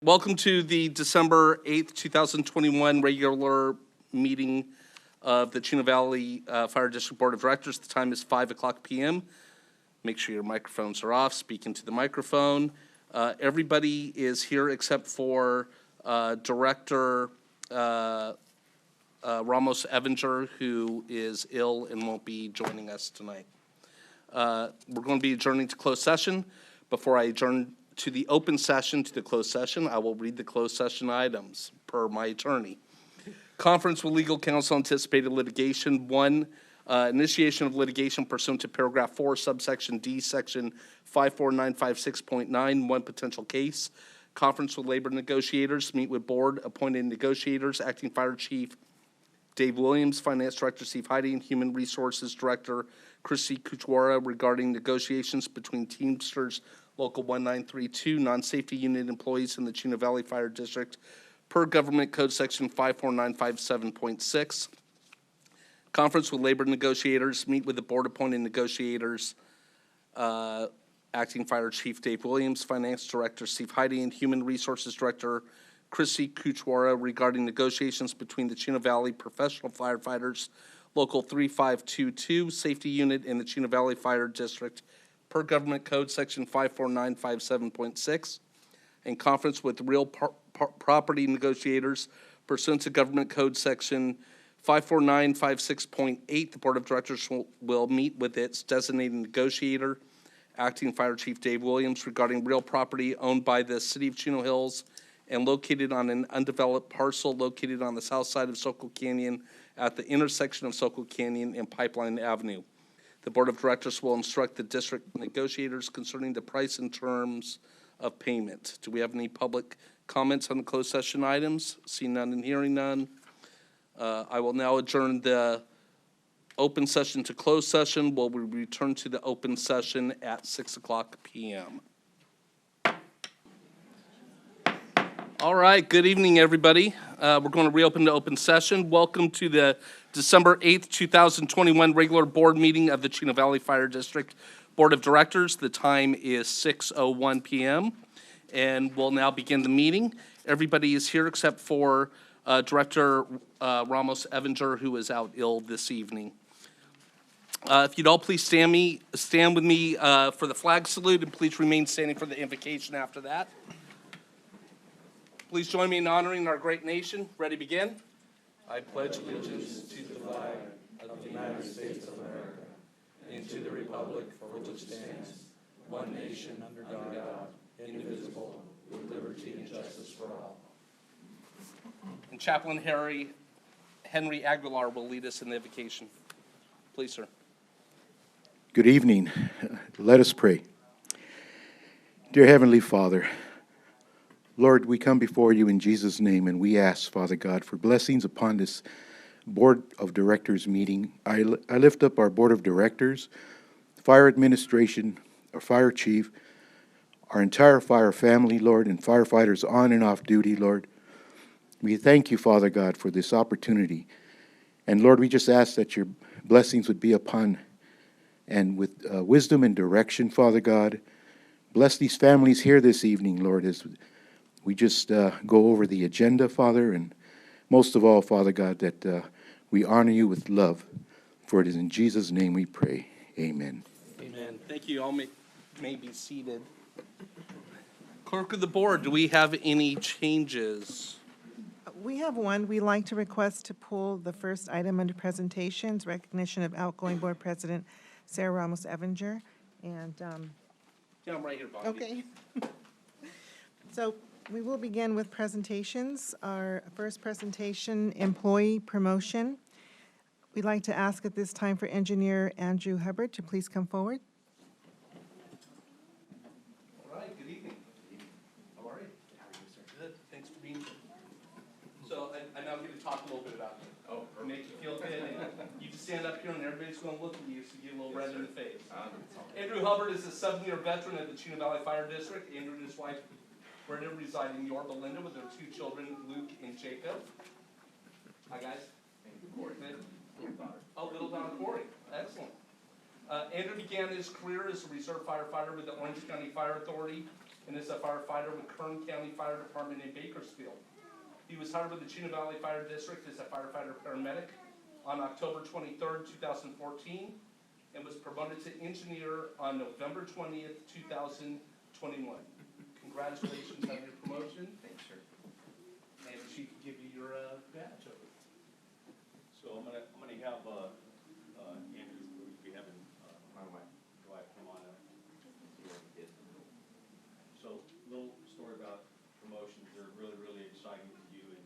Welcome to the December 8th, 2021 regular meeting of the Chino Valley Fire District Board of Directors. The time is 5 o'clock p.m. Make sure your microphones are off. Speak into the microphone. Everybody is here except for Director Ramos Evinger, who is ill and won't be joining us tonight. We're going to be adjourning to closed session. Before I adjourn to the open session, to the closed session, I will read the closed session items per my attorney. Conference with legal counsel, anticipated litigation. 1, initiation of litigation pursuant to paragraph 4, subsection D, section 54956.9, 1 potential case. Conference with labor negotiators, meet with board appointed negotiators, acting fire chief Dave Williams, finance director Steve Heide, and human resources director Christy Kuchwara regarding negotiations between Teamsters Local 1932 non-safety unit employees in the Chino Valley Fire District per Government Code Section 54957.6. Conference with labor negotiators, meet with the board appointed negotiators, acting fire chief Dave Williams, finance director Steve Heide, and human resources director Christy Kuchwara regarding negotiations between the Chino Valley Professional Firefighters Local 3522 safety unit in the Chino Valley Fire District per Government Code Section 54957.6, and conference with real property negotiators pursuant to Government Code Section 54956.8. The Board of Directors will meet with its designated negotiator, Acting Fire Chief Dave Williams, regarding real property owned by the City of Chino Hills and located on an undeveloped parcel located on the south side of Sokol Canyon at the intersection of Sokol Canyon and Pipeline Avenue. The Board of Directors will instruct the district negotiators concerning the price and terms of payment. Do we have any public comments on the closed session items? Seeing none and hearing none. I will now adjourn the open session to closed session. We'll return to the open session at 6 o'clock p.m. All right, good evening, everybody. We're going to reopen the open session. Welcome to the December 8th, 2021 regular board meeting of the Chino Valley Fire District Board of Directors. The time is 6:01 p.m. and we'll now begin the meeting. Everybody is here except for Director Ramos Evinger, who is out ill this evening. If you'd all please stand with me for the flag salute, and please remain standing for the invocation after that. Please join me in honoring our great nation. Ready, begin. I pledge allegiance to the flag of the United States of America and to the republic for which it stands, one nation under God, indivisible, with liberty and justice for all. And Chaplain Henry Aguilar will lead us in the invocation. Please, sir. Good evening. Let us pray. Dear Heavenly Father, Lord, we come before you in Jesus' name, and we ask, Father God, for blessings upon this Board of Directors meeting. I lift up our Board of Directors, Fire Administration, our Fire Chief, our entire fire family, Lord, and firefighters on and off duty, Lord. We thank you, Father God, for this opportunity. And Lord, we just ask that your blessings would be upon and with wisdom and direction, Father God. Bless these families here this evening, Lord, as we just go over the agenda, Father, and most of all, Father God, that we honor you with love. For it is in Jesus' name we pray. Amen. Amen. Thank you. All may be seated. Clerk of the Board, do we have any changes? We have one. We'd like to request to pull the first item under presentations, recognition of outgoing Board President Sarah Ramos Evinger. And Yeah, I'm right here, Bobby. okay. So we will begin with presentations. Our first presentation, employee promotion. We'd like to ask at this time for engineer Andrew Hubbard to please come forward. All right, good evening. How are you? How are you, sir? Good, thanks for being here. So I'm now going to talk a little bit about you. Oh, make you feel good. And you just stand up here and everybody's going to look at you so you get a little red in the face. Andrew Hubbard is a 7-year veteran of the Chino Valley Fire District. Andrew and his wife Brenda reside in Yorba Linda with their 2 children, Luke and Jacob. Hi, guys. Corey. Oh, little daughter Corey. Excellent. Andrew began his career as a reserve firefighter with the Orange County Fire Authority and is a firefighter with Kern County Fire Department in Bakersfield. He was hired with the Chino Valley Fire District as a firefighter paramedic on October 23rd, 2014, and was promoted to engineer on November 20th, 2021. Congratulations on your promotion. Thanks, sir. And she can give you your badge over. So I'm gonna have Andrew, we'll be having my wife come on up. So little story about promotions. They're really, really exciting to do, and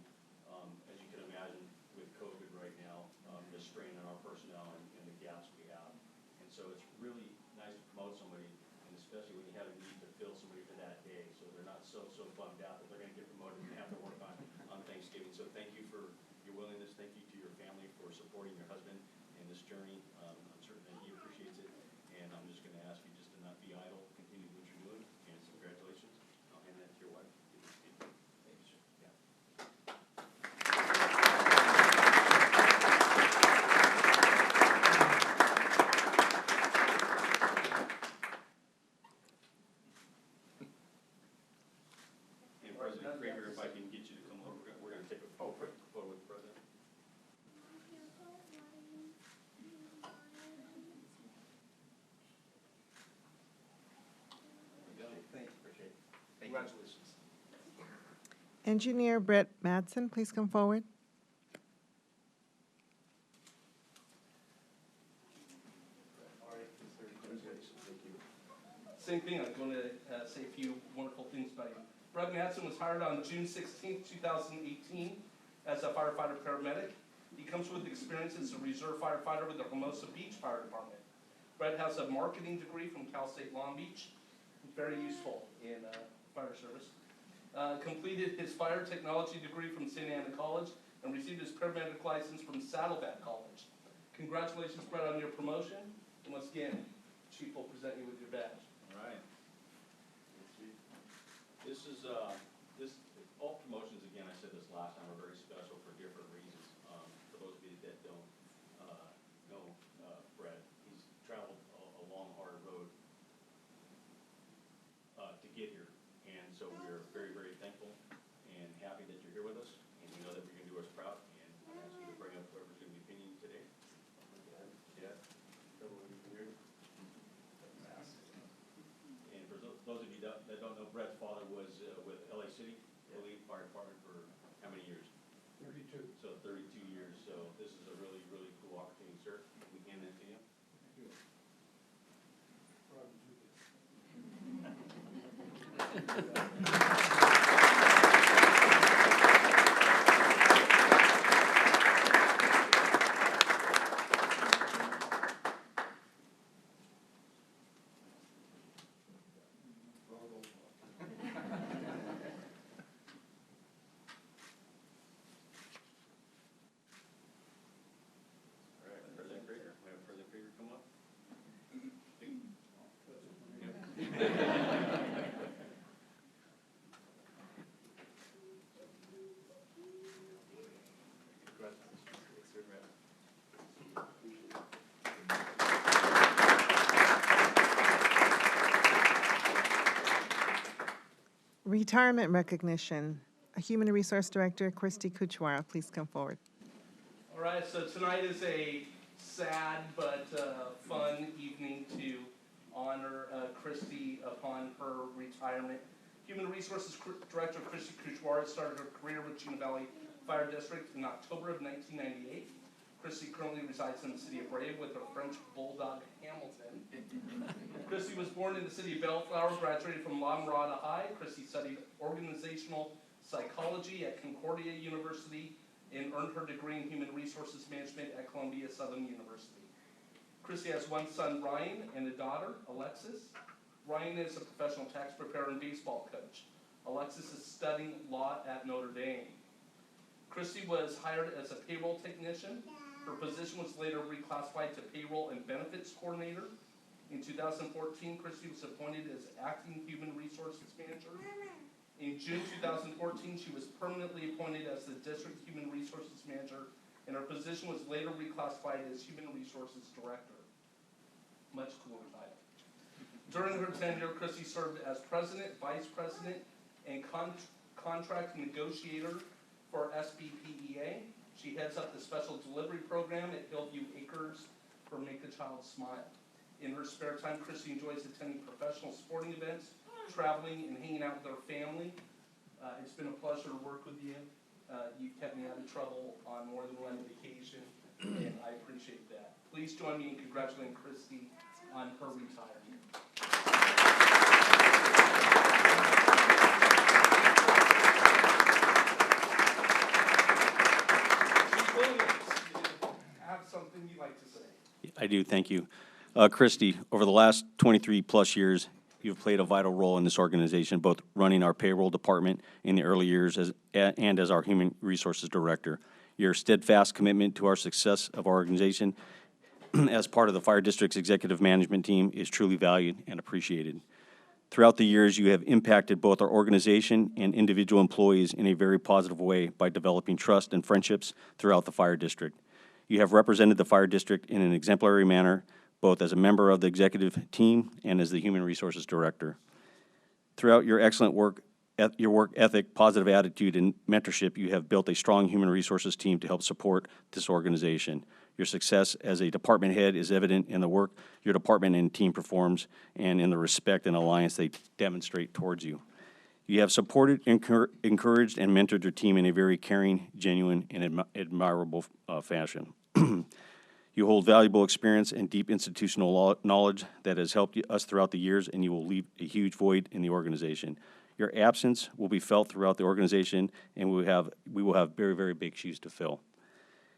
as you can imagine, with COVID right now, the strain on our personnel and the gaps we have. And so it's really nice to promote somebody, and especially when you have a need to fill somebody for that day, so they're not so bummed out that they're gonna get promoted and have to work on Thanksgiving. So thank you for your willingness. Thank you to your family for supporting your husband in this journey. I'm certain that he appreciates it, and I'm just gonna ask you just to not be idle, continue what you're doing, and congratulations. I'll hand that to your wife. Thank you, sir. Yeah. And President Krieger, if I can get you to come over, we're gonna take a photo with the president. Thank you. Appreciate it. Congratulations. Engineer Brett Madsen, please come forward. Same thing, I'm going to say a few wonderful things about you. Brett Madsen was hired on June 16th, 2018 as a firefighter paramedic. He comes with experience as a reserve firefighter with the Hermosa Beach Fire Department. Brett has a marketing degree from Cal State Long Beach, very useful in fire service. Completed his fire technology degree from Santa Ana College and received his paramedic license from Saddleback College. Congratulations, Brett, on your promotion. And once again, Chief will present you with your badge. All right. This is, all promotions, again, I said this last time, are very special for different reasons. For those of you that don't know Brett, he's traveled a long, hard road to get here. And so we're very, very thankful and happy that you're here with us. And we know that we're going to do us proud. And I ask you to bring up whoever's going to be pinning you today. Yeah. And for those of you that don't know, Brett's father was with LA City Relief Fire Department for how many years? 32. So 32 years. So this is a really, really cool opportunity, sir. Can we hand that to you? All right, President Krieger. We have President Krieger come up. Retirement recognition. Human Resource Director Christy Kuchwara, please come forward. All right, so tonight is a sad but fun evening to honor Christy upon her retirement. Human Resources Director Christy Kuchwara started her career with Chino Valley Fire District in October of 1998. Christy currently resides in the city of Brave with her French bulldog Hamilton. Christy was born in the city of Bellflower, graduated from La Mirada High. Christy studied organizational psychology at Concordia University and earned her degree in human resources management at Columbia Southern University. Christy has one son, Ryan, and a daughter, Alexis. Ryan is a professional tax preparer and baseball coach. Alexis is studying law at Notre Dame. Christy was hired as a payroll technician. Her position was later reclassified to payroll and benefits coordinator. In 2014, Christy was appointed as acting human resources manager. In June 2014, she was permanently appointed as the district human resources manager, and her position was later reclassified as human resources director. Much cooler title. During her tenure, Christy served as president, vice president, and contract negotiator for SBPEA. She heads up the special delivery program at Hillview Acres for Make a Child Smile. In her spare time, Christy enjoys attending professional sporting events, traveling, and hanging out with her family. It's been a pleasure to work with you. You've kept me out of trouble on more than one occasion, and I appreciate that. Please join me in congratulating Christy on her retirement. Chief Williams, you have something you'd like to say? I do, thank you. Christy, over the last 23-plus years, you've played a vital role in this organization, both running our payroll department in the early years and as our human resources director. Your steadfast commitment to our success of our organization as part of the Fire District's executive management team is truly valued and appreciated. Throughout the years, you have impacted both our organization and individual employees in a very positive way by developing trust and friendships throughout the Fire District. You have represented the Fire District in an exemplary manner, both as a member of the executive team and as the Human Resources Director. Throughout your excellent work, your work ethic, positive attitude, and mentorship, you have built a strong human resources team to help support this organization. Your success as a department head is evident in the work your department and team performs and in the respect and alliance they demonstrate towards you. You have supported, encouraged, and mentored your team in a very caring, genuine, and admirable fashion. You hold valuable experience and deep institutional knowledge that has helped us throughout the years, and you will leave a huge void in the organization. Your absence will be felt throughout the organization, and we will have very, very big shoes to fill.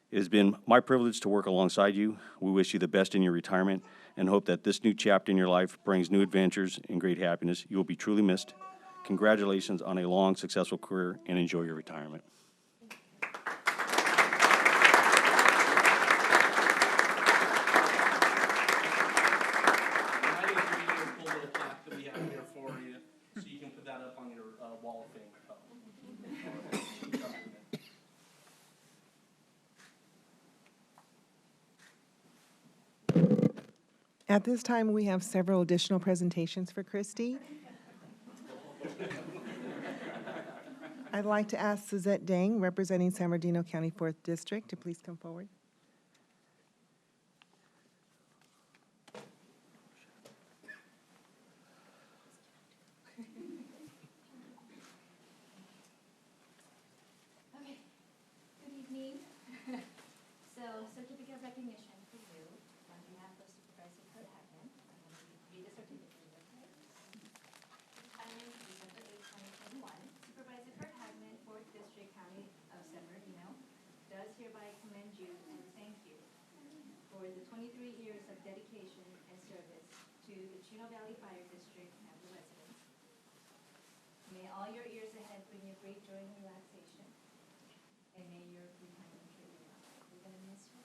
It has been my privilege to work alongside you. We wish you the best in your retirement and hope that this new chapter in your life brings new adventures and great happiness. You will be truly missed. Congratulations on a long, successful career, and enjoy your retirement. Wall of Fame. At this time, we have several additional presentations for Christy. I'd like to ask Suzette Dang, representing San Bernardino County 4th District, to please come forward. Okay, good evening. So, certificate of recognition for you on behalf of Supervisor Kurt Hackman. I'm going to read the certificate, okay? Retirement December 8, 2021. Supervisor Kurt Hackman, 4th District, County of San Bernardino, does hereby commend you and thank you for the 23 years of dedication and service to the Chino Valley Fire District and the residents. May all your years ahead bring you great joy and relaxation. And may your retirement truly be well. We're gonna miss you.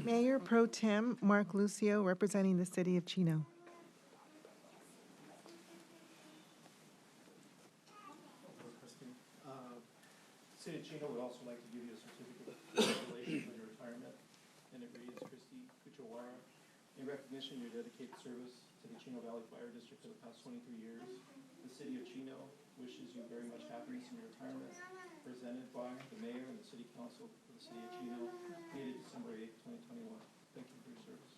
Mayor Pro Tem Mark Lucio, representing the city of Chino. City of Chino would also like to give you a certificate of congratulations on your retirement, and it reads, Christy Kuchawara, in recognition of your dedicated service to the Chino Valley Fire District for the past 23 years, the City of Chino wishes you very much happiness in your retirement, presented by the Mayor and the City Council for the City of Chino, dated December 8, 2021. Thank you for your service.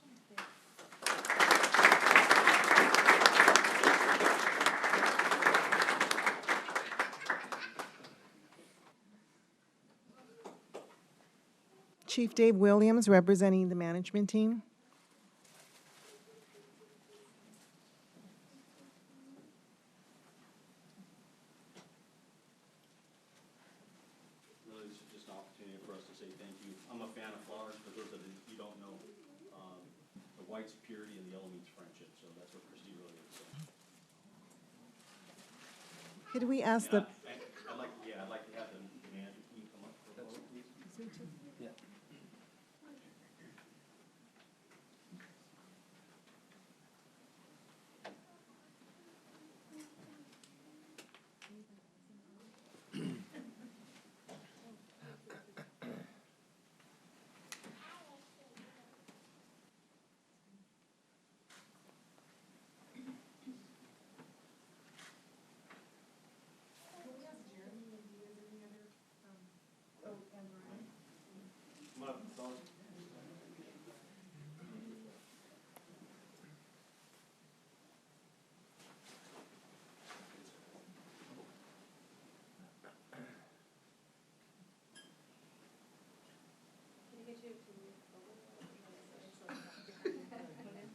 Chief Dave Williams, representing the management team. Really, this is just an opportunity for us to say thank you. I'm a fan of flowers. For those of you don't know, the white's purity and the yellow means friendship. So that's what Christy really is. So. Could we ask the, I'd like to have the management team come up for a photo, please. Yeah.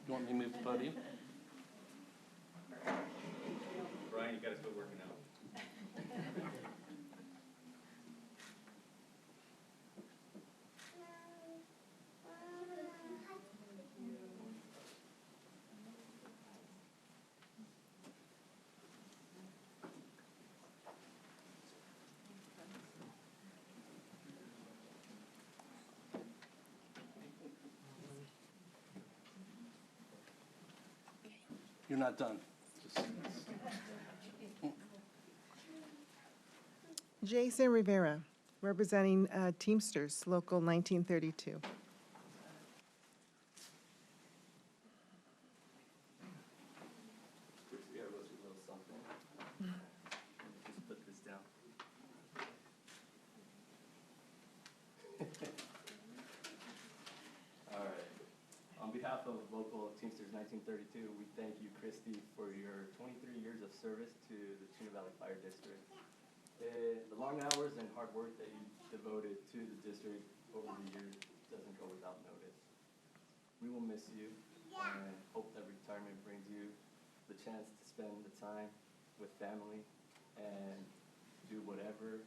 You want me to move the podium? Brian, you gotta quit working out. You're not done. Jason Rivera, representing Teamsters, Local 1932. Yeah, it was a little something. Just put this down. All right. On behalf of Local Teamsters 1932, we thank you, Christy, for your 23 years of service to the Chino Valley Fire District. The long hours and hard work that you devoted to the district over the years doesn't go without notice. We will miss you and hope that retirement brings you the chance to spend the time with family and do whatever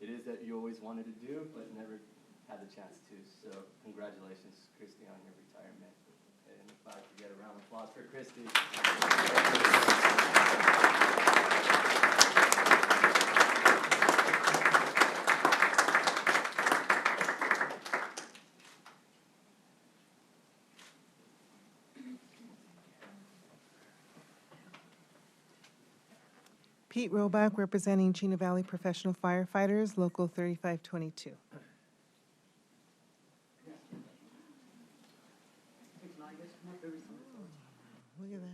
it is that you always wanted to do but never had the chance to. So congratulations, Christy, on your retirement. And if I could get a round of applause for Christy. Pete Robach, representing Chino Valley Professional Firefighters, Local 3522. Look at that.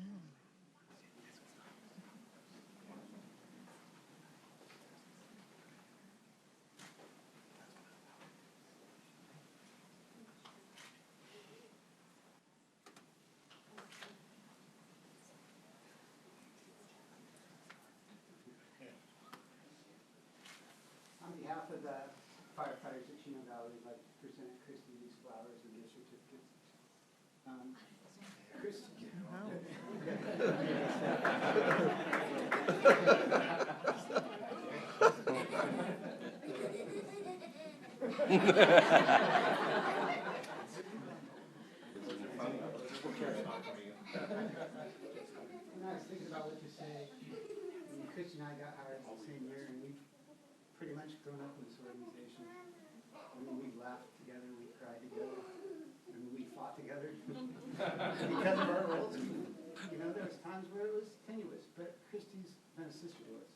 On behalf of the firefighters at Chino Valley, I'd like to present Christy these flowers and their certificates. Christy. When I was thinking about what to say, Christy and I got hired the same year, and we've pretty much grown up in this organization. I mean, we laughed together, we cried together, I mean, we fought together because of our roles. You know, there was times where it was tenuous, but Christy's been a sister to us.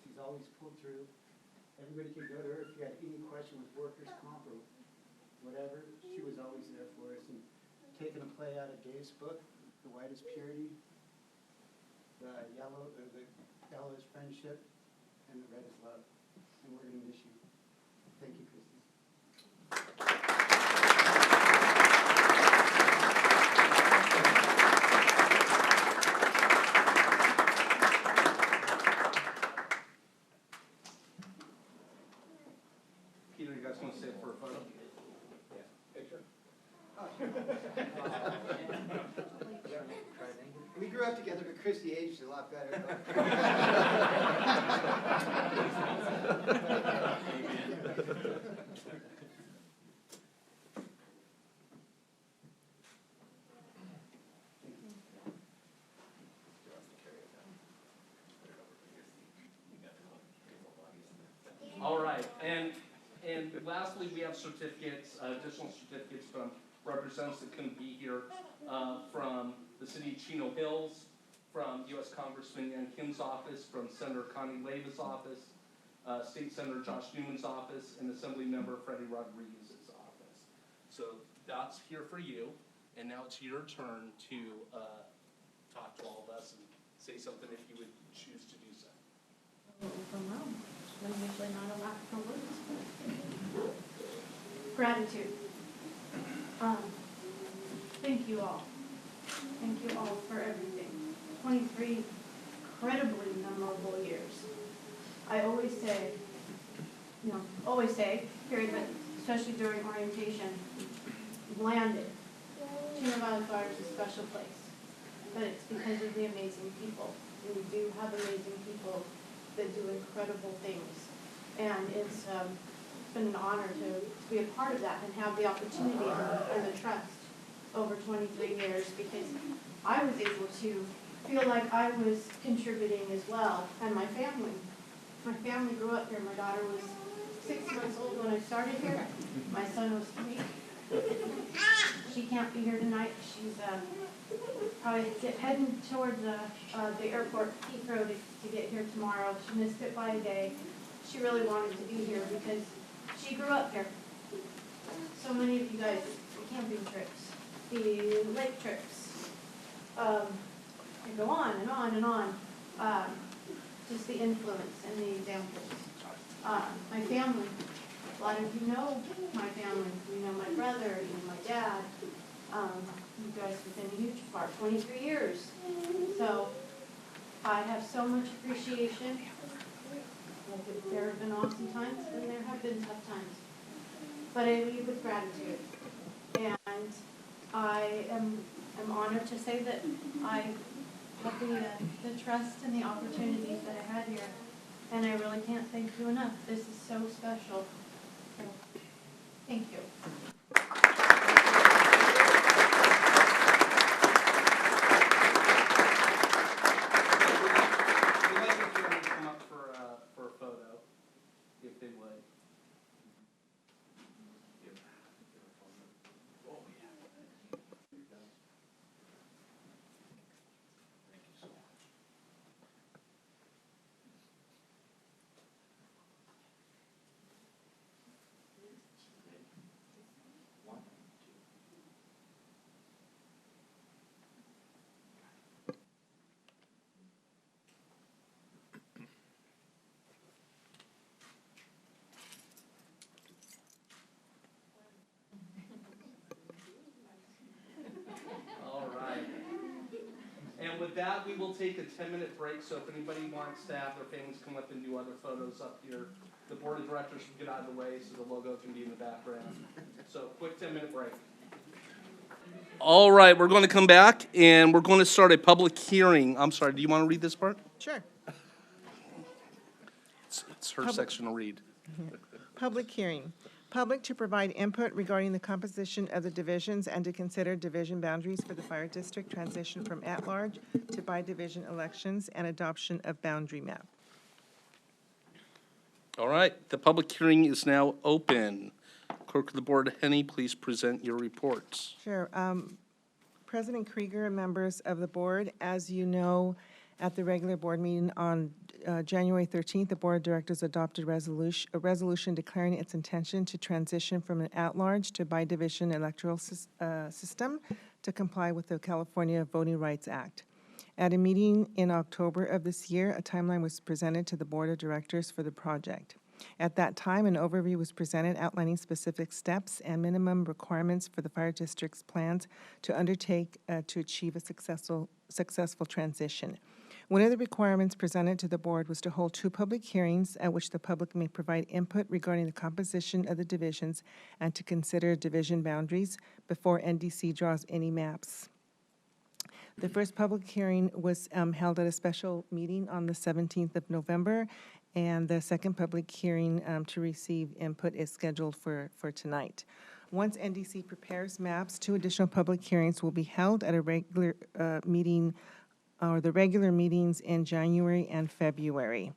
She's always pulled through. Everybody could go to her if you had any question with workers' comp or whatever. She was always there for us. And taking a play out of Dave's book, The White is Purity, the yellow is friendship, and the red is love. And we're going to miss you. Thank you, Christy. Peter, you guys want to stay for a photo? We grew up together, but Christy aged a lot better. All right, and lastly, we have certificates, additional certificates from representatives that couldn't be here, from the city of Chino Hills, from U.S. Congressman Yan Kim's office, from Senator Connie Leiva's office, State Senator Josh Newman's office, and Assembly Member Freddie Rodriguez's office. So that's here for you, and now it's your turn to talk to all of us and say something if you would choose to do so. Overwhelmed. I'm usually not a lot for words. Gratitude. Thank you all. Thank you all for everything. 23 incredibly memorable years. I always say, period, but especially during orientation, we've landed. Chino Valley Fire is a special place, but it's because of the amazing people. We do have amazing people that do incredible things. And it's been an honor to be a part of that and have the opportunity and the trust over 23 years, because I was able to feel like I was contributing as well, and my family. My family grew up here. My daughter was 6 months old when I started here. My son was 3. She can't be here tonight. She's probably heading towards the airport, Heathrow, to get here tomorrow. She missed it by a day. She really wanted to be here because she grew up here. So many of you guys, the camping trips, the lake trips, and go on and on and on. Just the influence and the examples. My family, a lot of you know my family. You know my brother, you know my dad. You guys have been a huge part, 23 years. So I have so much appreciation. There have been awesome times and there have been tough times. But I leave with gratitude. And I am honored to say that I have the trust and the opportunities that I had here. And I really can't thank you enough. This is so special. So, thank you. We'd like the family to come up for a photo, if they would. Oh, yeah. Thank you so much. One, two. All right. And with that, we will take a 10-minute break, so if anybody wants to have their families come up and do other photos up here, the board of directors can get out of the way so the logo can be in the background. So quick 10-minute break. All right, we're going to come back and we're going to start a public hearing. I'm sorry, do you want to read this part? Sure. It's her section to read. Public hearing. Public to provide input regarding the composition of the divisions and to consider division boundaries for the fire district transition from at-large to by-division elections and adoption of boundary map. All right, the public hearing is now open. Clerk of the Board, Henny, please present your reports. Sure. President Krieger and members of the board, as you know, at the regular board meeting on January 13th, the Board of Directors adopted a resolution declaring its intention to transition from an at-large to by-division electoral system to comply with the California Voting Rights Act. At a meeting in October of this year, a timeline was presented to the Board of Directors for the project. At that time, an overview was presented outlining specific steps and minimum requirements for the fire district's plans to undertake to achieve a successful transition. One of the requirements presented to the board was to hold 2 public hearings at which the public may provide input regarding the composition of the divisions and to consider division boundaries before NDC draws any maps. The first public hearing was held at a special meeting on the 17th of November, and the second public hearing to receive input is scheduled for tonight. Once NDC prepares maps, 2 additional public hearings will be held at a regular meeting or the regular meetings in January and February.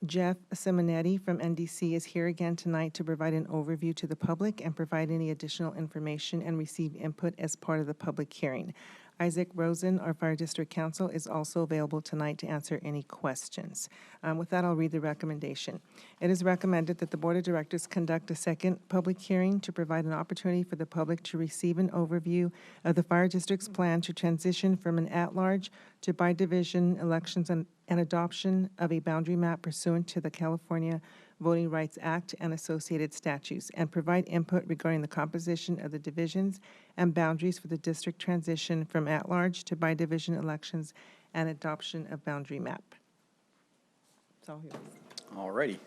Jeff Simonetti from NDC is here again tonight to provide an overview to the public and provide any additional information and receive input as part of the public hearing. Isaac Rosen, our Fire District Counsel, is also available tonight to answer any questions. With that, I'll read the recommendation. It is recommended that the Board of Directors conduct a second public hearing to provide an opportunity for the public to receive an overview of the Fire District's plan to transition from an at-large to by-division elections and adoption of a boundary map pursuant to the California Voting Rights Act and associated statutes, and provide input regarding the composition of the divisions and boundaries for the district transition from at-large to by-division elections and adoption of boundary map. It's all yours. All righty.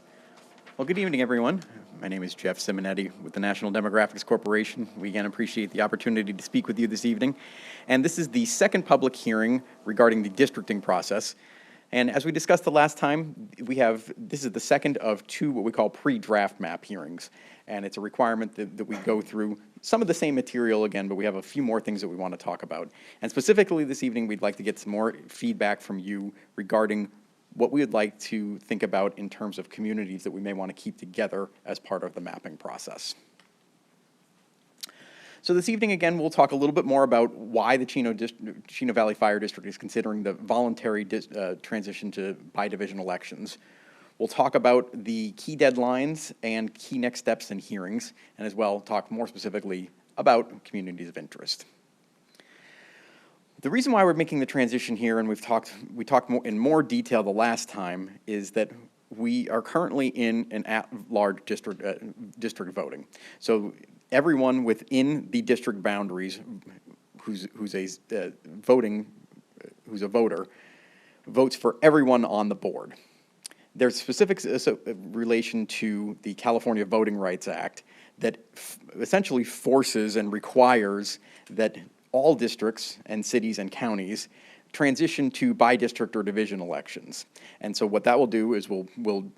Well, good evening, everyone. My name is Jeff Simonetti with the National Demographics Corporation. We again appreciate the opportunity to speak with you this evening. And this is the second public hearing regarding the districting process. And as we discussed the last time, this is the second of two what we call pre-draft map hearings. And it's a requirement that we go through some of the same material again, but we have a few more things that we want to talk about. And specifically this evening, we'd like to get some more feedback from you regarding what we would like to think about in terms of communities that we may want to keep together as part of the mapping process. So this evening, again, we'll talk a little bit more about why the Chino Valley Fire District is considering the voluntary transition to by-division elections. We'll talk about the key deadlines and key next steps in hearings, and as well talk more specifically about communities of interest. The reason why we're making the transition here, and we talked in more detail the last time, is that we are currently in an at-large district voting. So everyone within the district boundaries who's a voter votes for everyone on the board. There's specific relation to the California Voting Rights Act that essentially forces and requires that all districts and cities and counties transition to by-district or division elections. And so what that will do is we'll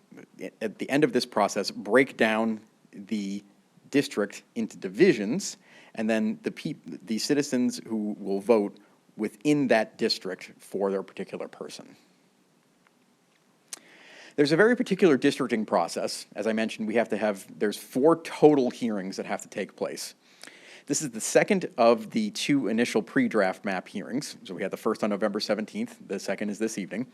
at the end of this process, break down the district into divisions, and then the citizens who will vote within that district for their particular person. There's a very particular districting process. As I mentioned, there's 4 total hearings that have to take place. This is the second of the 2 initial pre-draft map hearings. So we had the first on November 17th, the second is this evening.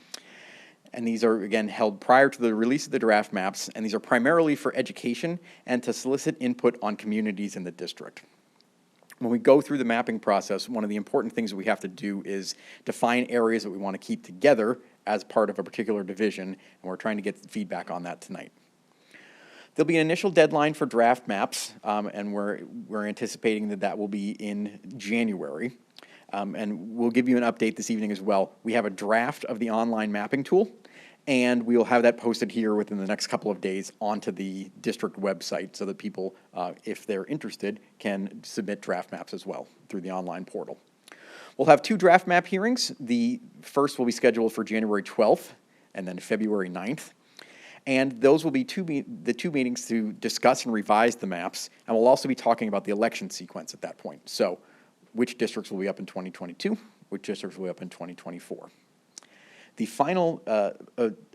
And these are, again, held prior to the release of the draft maps, and these are primarily for education and to solicit input on communities in the district. When we go through the mapping process, one of the important things that we have to do is define areas that we want to keep together as part of a particular division, and we're trying to get feedback on that tonight. There'll be an initial deadline for draft maps, and we're anticipating that will be in January. And we'll give you an update this evening as well. We have a draft of the online mapping tool, and we will have that posted here within the next couple of days onto the district website so that people, if they're interested, can submit draft maps as well through the online portal. We'll have 2 draft map hearings. The first will be scheduled for January 12th and then February 9th. And those will be the 2 meetings to discuss and revise the maps, and we'll also be talking about the election sequence at that point. So which districts will be up in 2022, which districts will be up in 2024. The final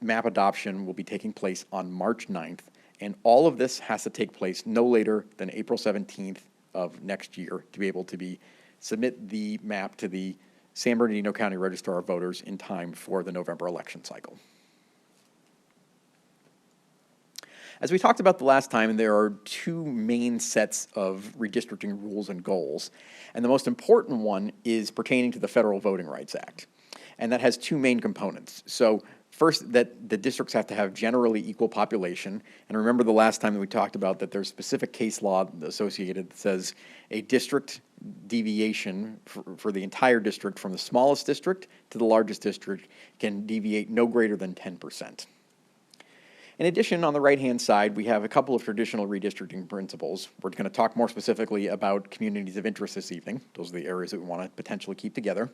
map adoption will be taking place on March 9th, and all of this has to take place no later than April 17th of next year to be able to submit the map to the San Bernardino County Registrar of Voters in time for the November election cycle. As we talked about the last time, there are 2 main sets of redistricting rules and goals, and the most important one is pertaining to the Federal Voting Rights Act, and that has 2 main components. So first, that the districts have to have generally equal population, and remember the last time that we talked about that there's specific case law associated that says a district deviation for the entire district from the smallest district to the largest district can deviate no greater than 10%. In addition, on the right-hand side, we have a couple of traditional redistricting principles. We're going to talk more specifically about communities of interest this evening. Those are the areas that we want to potentially keep together.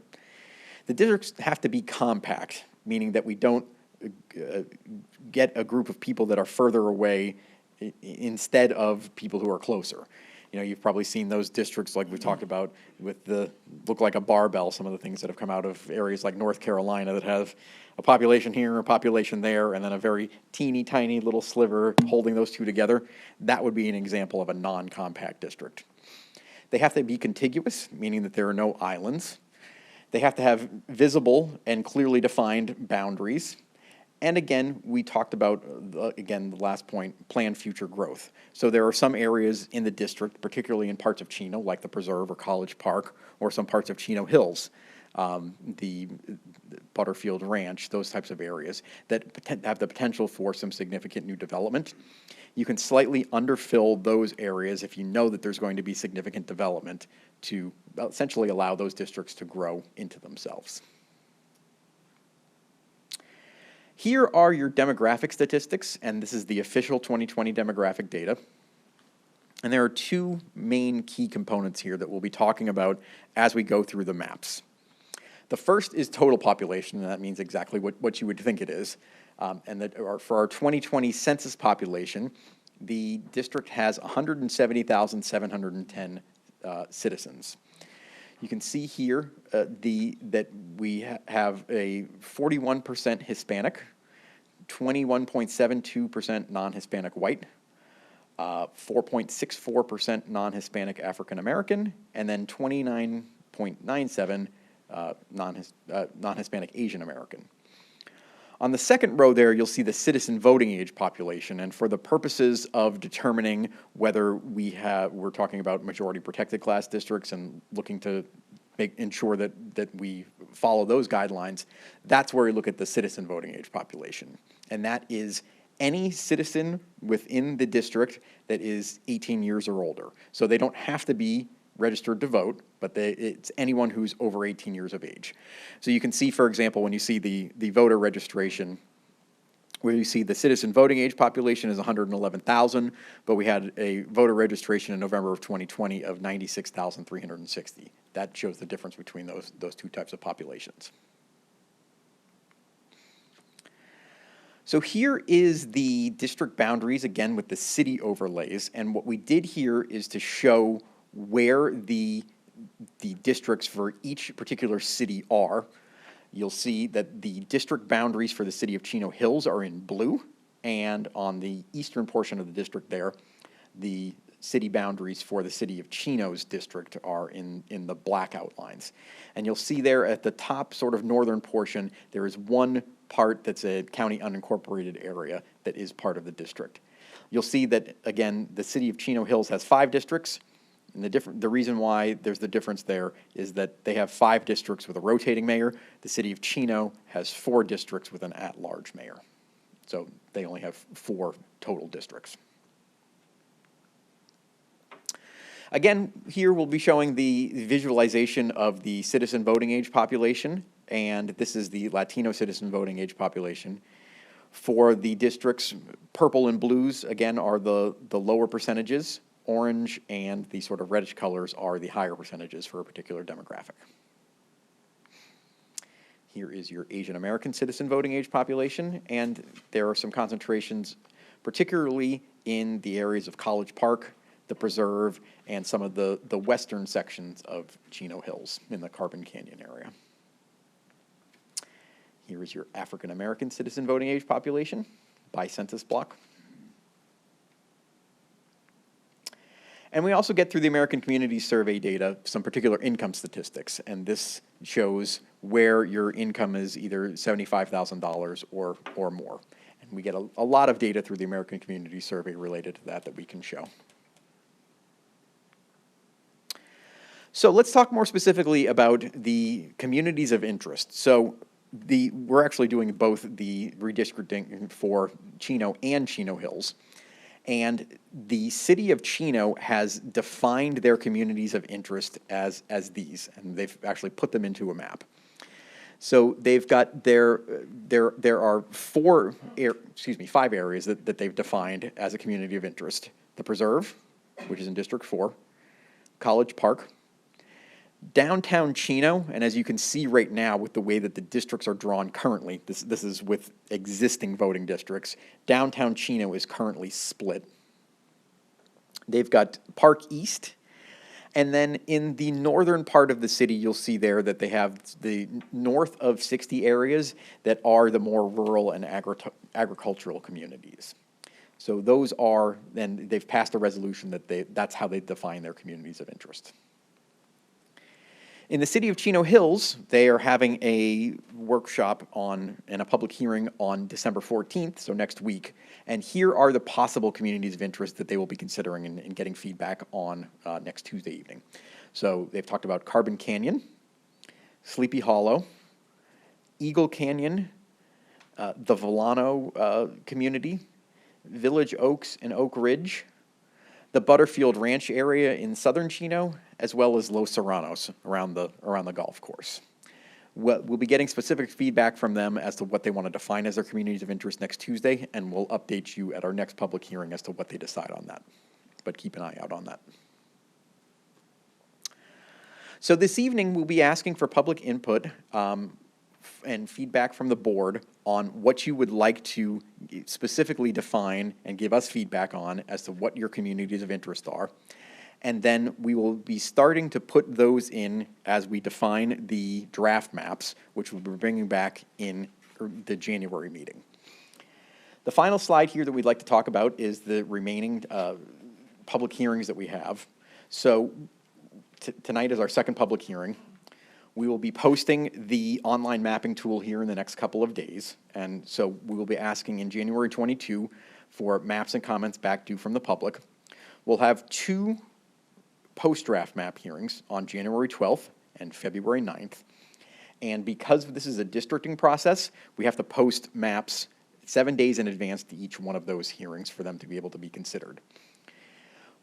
The districts have to be compact, meaning that we don't get a group of people that are further away instead of people who are closer. You know, you've probably seen those districts like we talked about with look like a barbell, some of the things that have come out of areas like North Carolina that have a population here, a population there, and then a very teeny tiny little sliver holding those 2 together. That would be an example of a non-compact district. They have to be contiguous, meaning that there are no islands. They have to have visible and clearly defined boundaries. And again, we talked about, again, the last point, planned future growth. So there are some areas in the district, particularly in parts of Chino, like the Preserve or College Park, or some parts of Chino Hills, the Butterfield Ranch, those types of areas that have the potential for some significant new development. You can slightly underfill those areas if you know that there's going to be significant development to essentially allow those districts to grow into themselves. Here are your demographic statistics, and this is the official 2020 demographic data. And there are two main key components here that we'll be talking about as we go through the maps. The first is total population, and that means exactly what you would think it is. And that for our 2020 census population, the district has 170,710 citizens. You can see here that we have a 41% Hispanic, 21.72% non-Hispanic white, 4.64% non-Hispanic African American, and then 29.97 non-Hispanic Asian American. On the second row there, you'll see the citizen voting age population, and for the purposes of determining whether we're talking about majority protected class districts and looking to ensure that we follow those guidelines, that's where we look at the citizen voting age population. And that is any citizen within the district that is 18 years or older. So they don't have to be registered to vote, but it's anyone who's over 18 years of age. So you can see, for example, when you see the voter registration, where you see the citizen voting age population is 111,000, but we had a voter registration in November of 2020 of 96,360. That shows the difference between those two types of populations. So here is the district boundaries, again, with the city overlays, and what we did here is to show where the districts for each particular city are. You'll see that the district boundaries for the city of Chino Hills are in blue, and on the eastern portion of the district there, the city boundaries for the city of Chino's district are in the black outlines. And you'll see there at the top sort of northern portion, there is one part that's a county unincorporated area that is part of the district. You'll see that, again, the city of Chino Hills has 5 districts. And the reason why there's the difference there is that they have 5 districts with a rotating mayor. The city of Chino has 4 districts with an at-large mayor. So they only have 4 total districts. Again, here we'll be showing the visualization of the citizen voting age population, and this is the Latino citizen voting age population. For the districts, purple and blues, again, are the lower percentages. Orange and the sort of reddish colors are the higher percentages for a particular demographic. Here is your Asian American citizen voting age population, and there are some concentrations, particularly in the areas of College Park, the Preserve, and some of the western sections of Chino Hills in the Carbon Canyon area. Here is your African American citizen voting age population by census block. And we also get through the American Community Survey data some particular income statistics, and this shows where your income is either $75,000 or more. And we get a lot of data through the American Community Survey related to that we can show. So let's talk more specifically about the communities of interest. So we're actually doing both the redistricting for Chino and Chino Hills. And the city of Chino has defined their communities of interest as these, and they've actually put them into a map. So they've got there are 5 areas that they've defined as a community of interest. The Preserve, which is in District 4, College Park, downtown Chino, and as you can see right now with the way that the districts are drawn currently, this is with existing voting districts, downtown Chino is currently split. They've got Park East, and then in the northern part of the city, you'll see there that they have the north of 60 areas that are the more rural and agricultural communities. So those are, and they've passed a resolution that that's how they define their communities of interest. In the city of Chino Hills, they are having a workshop and a public hearing on December 14th, so next week. And here are the possible communities of interest that they will be considering and getting feedback on next Tuesday evening. So they've talked about Carbon Canyon, Sleepy Hollow, Eagle Canyon, the Volano community, Village Oaks and Oak Ridge, the Butterfield Ranch area in southern Chino, as well as Los Serranos around the golf course. We'll be getting specific feedback from them as to what they want to define as their communities of interest next Tuesday, and we'll update you at our next public hearing as to what they decide on that. But keep an eye out on that. So this evening, we'll be asking for public input and feedback from the board on what you would like to specifically define and give us feedback on as to what your communities of interest are. And then we will be starting to put those in as we define the draft maps, which we'll be bringing back in the January meeting. The final slide here that we'd like to talk about is the remaining public hearings that we have. So tonight is our second public hearing. We will be posting the online mapping tool here in the next couple of days. And so we will be asking in January 22 for maps and comments back due from the public. We'll have 2 post-draft map hearings on January 12th and February 9th. And because this is a districting process, we have to post maps 7 days in advance to each one of those hearings for them to be able to be considered.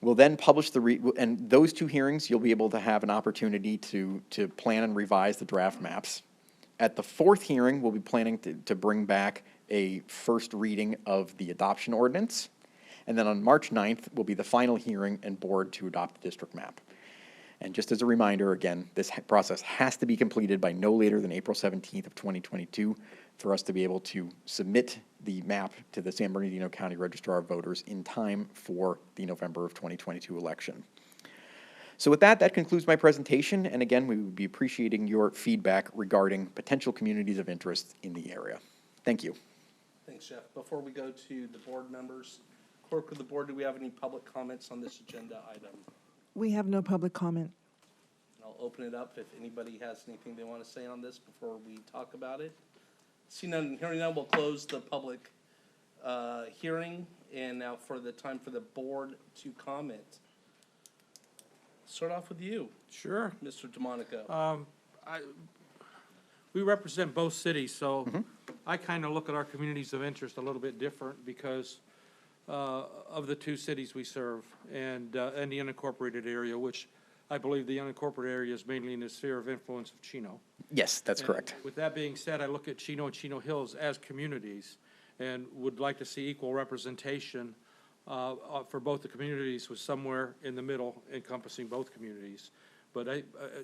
We'll then publish and those 2 hearings, you'll be able to have an opportunity to plan and revise the draft maps. At the 4th hearing, we'll be planning to bring back a first reading of the adoption ordinance. And then on March 9th will be the final hearing and board to adopt the district map. And just as a reminder, again, this process has to be completed by no later than April 17th of 2022 for us to be able to submit the map to the San Bernardino County Registrar of Voters in time for the November of 2022 election. So with that concludes my presentation. And again, we would be appreciating your feedback regarding potential communities of interest in the area. Thank you. Thanks, Jeff. Before we go to the board members, clerk of the board, do we have any public comments on this agenda item? We have no public comment. I'll open it up if anybody has anything they want to say on this before we talk about it. Seeing none and hearing none, we'll close the public hearing. And now for the time for the board to comment. Start off with you, Sure. Mr. DeMonico. We represent both cities, so I kind of look at our communities of interest a little bit different because of the 2 cities we serve and the unincorporated area, which I believe the unincorporated area is mainly in the sphere of influence of Chino. Yes, that's And correct. with that being said, I look at Chino and Chino Hills as communities and would like to see equal representation for both the communities with somewhere in the middle encompassing both communities. But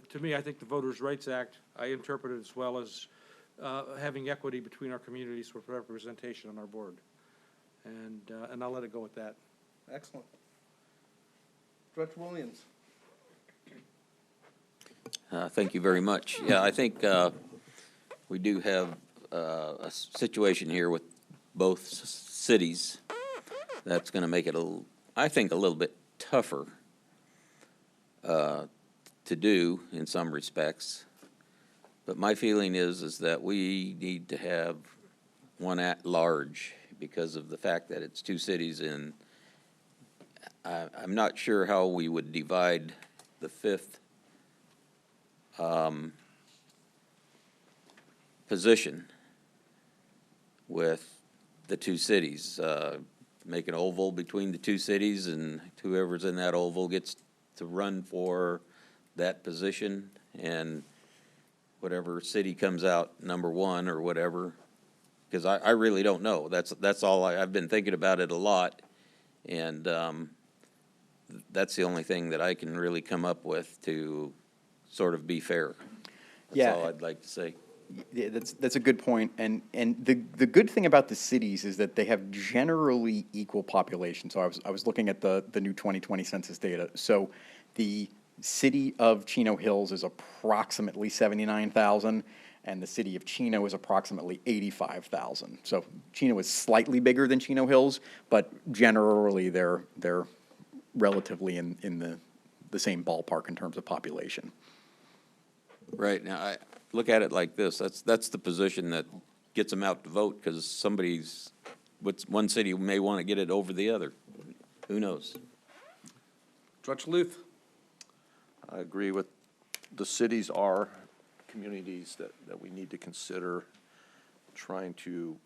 to me, I think the Voters' Rights Act, I interpret it as well as having equity between our communities with representation on our board. And I'll let it go with that. Excellent. Director Williams. Thank you very much. Yeah, I think we do have a situation here with both cities that's going to make it, I think, a little bit tougher to do in some respects. But my feeling is that we need to have one at large because of the fact that it's 2 cities, and I'm not sure how we would divide the 5th position with the 2 cities. Make an oval between the 2 cities, and whoever's in that oval gets to run for that position, and whatever city comes out number 1 or whatever, because I really don't know. That's all I've been thinking about it a lot, and that's the only thing that I can really come up with to sort of be fair. That's all I'd like to say. Yeah, that's a good point. And the good thing about the cities is that they have generally equal population. So I was looking at the new 2020 census data. So the city of Chino Hills is approximately 79,000, and the city of Chino is approximately 85,000. So Chino is slightly bigger than Chino Hills, but generally they're relatively in the same ballpark in terms of population. Right. Now, I look at it like this. That's the position that gets them out to vote, because one city may want to get it over the other. Who knows? Director Luth. I agree with the cities are communities that we need to consider trying to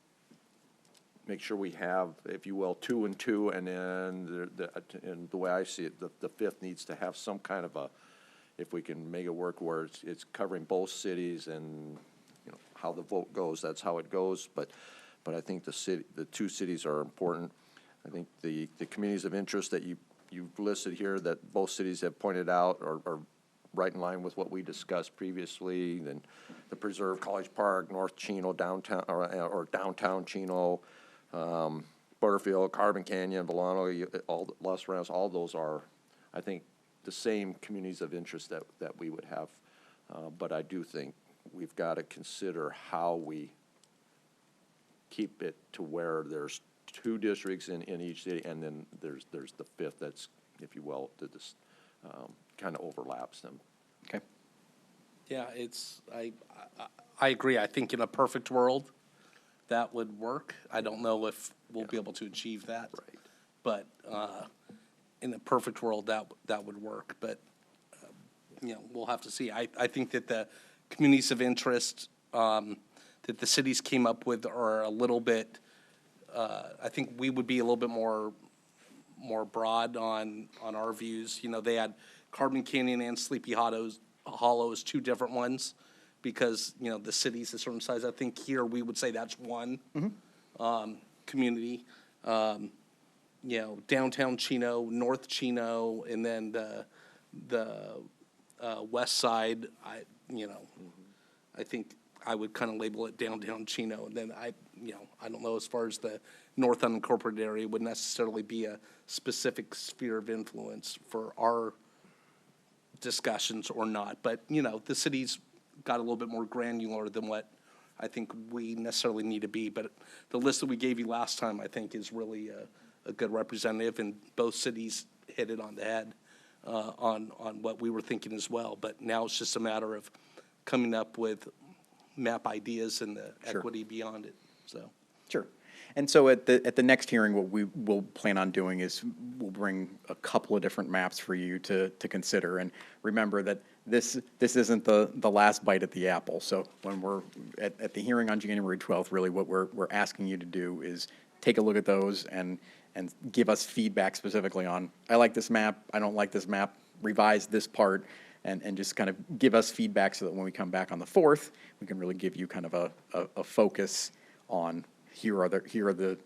make sure we have, if you will, 2 and 2, and then and the way I see it, the 5th needs to have some kind of a, if we can make it work where it's covering both cities and how the vote goes, that's how it goes. But I think the two cities are important. I think the communities of interest that you've listed here that both cities have pointed out are right in line with what we discussed previously. Then the Preserve, College Park, North Chino, downtown, or downtown Chino, Butterfield, Carbon Canyon, Volano, all Los Ramos, all those are, I think, the same communities of interest that we would have. But I do think we've got to consider how we keep it to where there's two districts in each city, and then there's the fifth that's, if you will, that this kind of overlaps them. Okay. Yeah, I agree. I think in a perfect world, that would work. I don't know if we'll be able to achieve that. Right. But in a perfect world, that would work. But, we'll have to see. I think that the communities of interest that the cities came up with are a little bit, I think we would be a little bit more broad on our views. They had Carbon Canyon and Sleepy Hollow as two different ones because, the city's a certain size. I think here we would say that's one community. Downtown Chino, North Chino, and then the west side, I think I would kind of label it downtown Chino. And then I don't know, as far as the north unincorporated area would necessarily be a specific sphere of influence for our discussions or not. But, the city's got a little bit more granular than what I think we necessarily need to be. But the list that we gave you last time, I think, is really a good representative, and both cities hit it on the head on what we were thinking as well. But now it's just a matter of coming up with map ideas and the equity beyond it, so. Sure. And so at the next hearing, what we will plan on doing is we'll bring a couple of different maps for you to consider. And remember that this isn't the last bite at the apple. So when we're at the hearing on January 12th, really what we're asking you to do is take a look at those and give us feedback specifically on, I like this map, I don't like this map, revise this part, and just kind of give us feedback so that when we come back on the 4th, we can really give you kind of a focus on here are the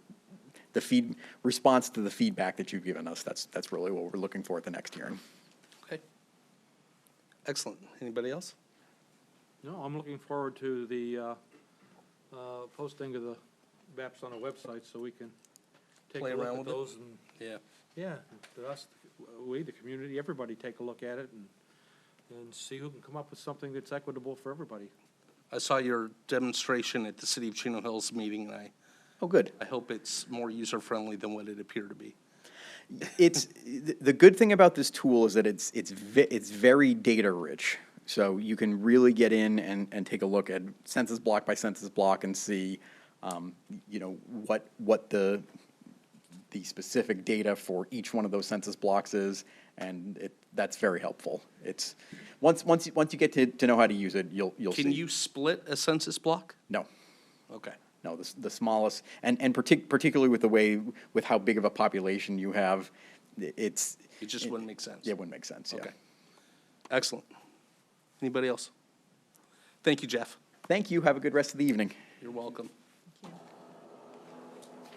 response to the feedback that you've given us. That's really what we're looking for at the next hearing. Okay. Excellent. Anybody else? No, I'm looking forward to the posting of the maps on a website so we can take Play a look around at with it? those. And Yeah. us, we, the community, everybody take a look at it and see who can come up with something that's equitable for everybody. I saw your demonstration at the City of Chino Hills meeting, and Oh, good. I hope it's more user-friendly than what it appeared to be. It's the good thing about this tool is that it's very data rich. So you can really get in and take a look at census block by census block and see, what the specific data for each one of those census blocks is, and that's very helpful. It's once you get to know how to use it, you'll see. Can you split a census block? No. Okay. No, the smallest, and particularly with how big of a population you have, It just wouldn't make sense. Yeah, it wouldn't make sense, yeah. Okay. Excellent. Anybody else? Thank you, Jeff. Thank you, have a good rest of the evening. You're welcome.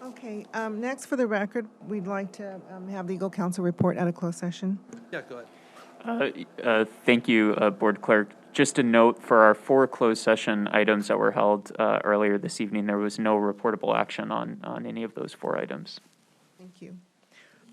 Okay, next for the record, we'd like to have legal counsel report at a closed session. Yeah, go ahead. Thank you, Board Clerk. Just a note, for our 4 closed session items that were held earlier this evening, there was no reportable action on any of those 4 items. Thank you.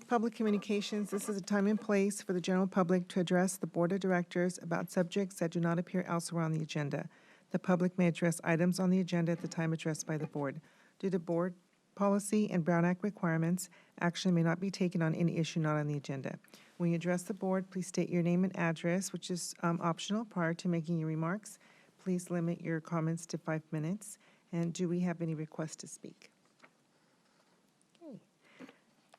Public communications, this is a time and place for the general public to address the Board of Directors about subjects that do not appear elsewhere on the agenda. The public may address items on the agenda at the time addressed by the Board. Due to Board policy and Brown Act requirements, action may not be taken on any issue not on the agenda. When you address the Board, please state your name and address, which is optional prior to making your remarks. Please limit your comments to 5 minutes. And do we have any requests to speak? Okay.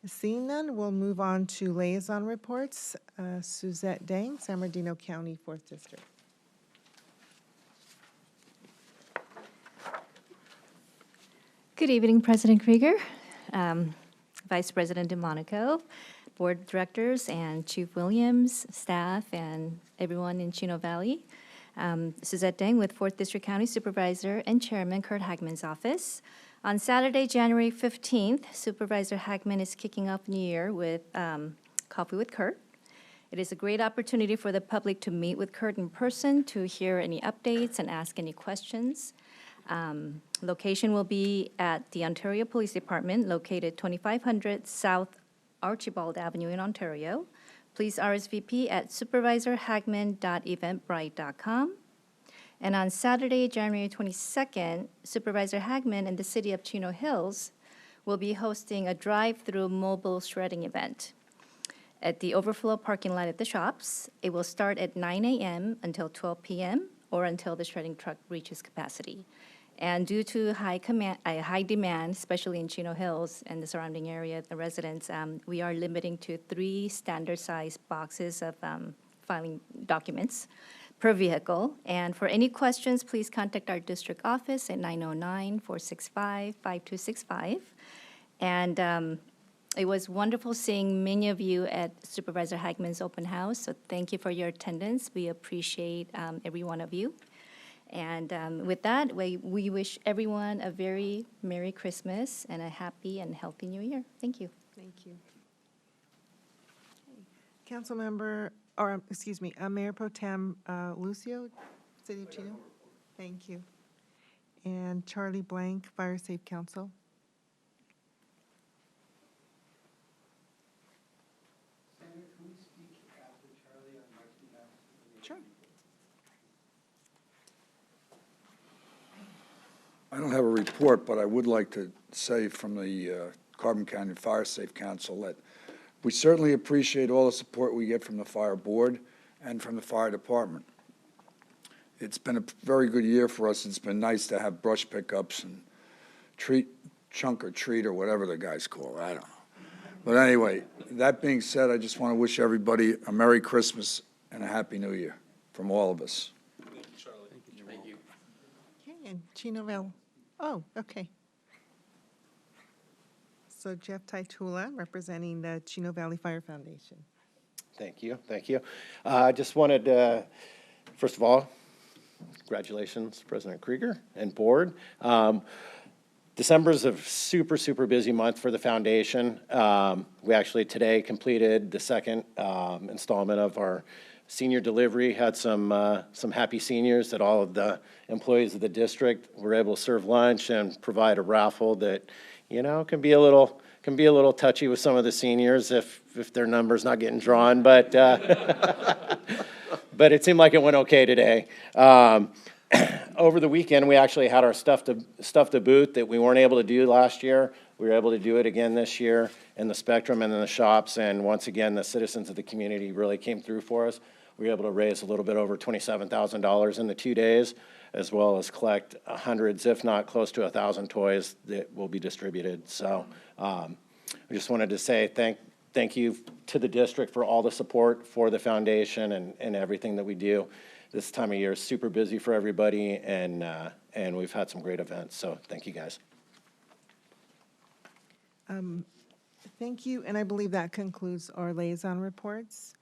Seeing none, we'll move on to liaison reports. Suzette Dang, San Bernardino County, 4th District. Good evening, President Krieger, Vice President DeMonico, Board Directors, and Chief Williams, staff, and everyone in Chino Valley. Suzette Deng with 4th District County Supervisor and Chairman Kurt Hagman's office. On Saturday, January 15th, Supervisor Hagman is kicking off New Year with Coffee with Kurt. It is a great opportunity for the public to meet with Kurt in person, to hear any updates and ask any questions. Location will be at the Ontario Police Department, located 2500 South Archibald Avenue in Ontario. Please RSVP at supervisorhagman.eventbrite.com. And on Saturday, January 22nd, Supervisor Hagman and the City of Chino Hills will be hosting a drive-through mobile shredding event at the overflow parking lot at the shops. It will start at 9 a.m. until 12 p.m. or until the shredding truck reaches capacity. And due to high demand, especially in Chino Hills and the surrounding area, the residents, we are limiting to 3 standard-sized boxes of filing documents per vehicle. And for any questions, please contact our district office at 909-465-5265. And it was wonderful seeing many of you at Supervisor Hagman's open house, so thank you for your attendance. We appreciate every one of you. And with that, we wish everyone a very Merry Christmas and a happy and healthy New Year. Thank you. Thank you. Councilmember, or excuse me, Mayor Pro Tem Lucio, City of Chino. Thank you. And Charlie Blank, Fire Safe Council. Senator, can we speak after Charlie on Mike's behalf? Sure. I don't have a report, but I would like to say from the Carbon Canyon Fire Safe Council that we certainly appreciate all the support we get from the fire board and from the fire department. It's been a very good year for us. It's been nice to have brush pickups and chunk or treat or whatever the guys call it. I don't know. But anyway, that being said, I just want to wish everybody a Merry Christmas and a Happy New Year from all of us. Thank you, Charlie. Thank you. Okay, and Chino Valley. Oh, okay. So Jeff Taitula, representing the Chino Valley Fire Foundation. Thank you, thank you. I just wanted to, first of all, congratulations, President Krieger and board. December is a super, super busy month for the foundation. We actually today completed the second installment of our senior delivery. Had some happy seniors that all of the employees of the district were able to serve lunch and provide a raffle that, you know, can be a little touchy with some of the seniors if their number's not getting drawn, but but it seemed like it went okay today. Over the weekend, we actually had our stuff to boot that we weren't able to do last year. We were able to do it again this year in the Spectrum and in the shops, and once again, the citizens of the community really came through for us. We were able to raise a little bit over $27,000 in the 2 days, as well as collect hundreds, if not close to 1,000 toys that will be distributed. So I just wanted to say thank you to the district for all the support for the foundation and everything that we do. This time of year is super busy for everybody, and we've had some great events, so thank you guys. Thank you, and I believe that concludes our liaison reports.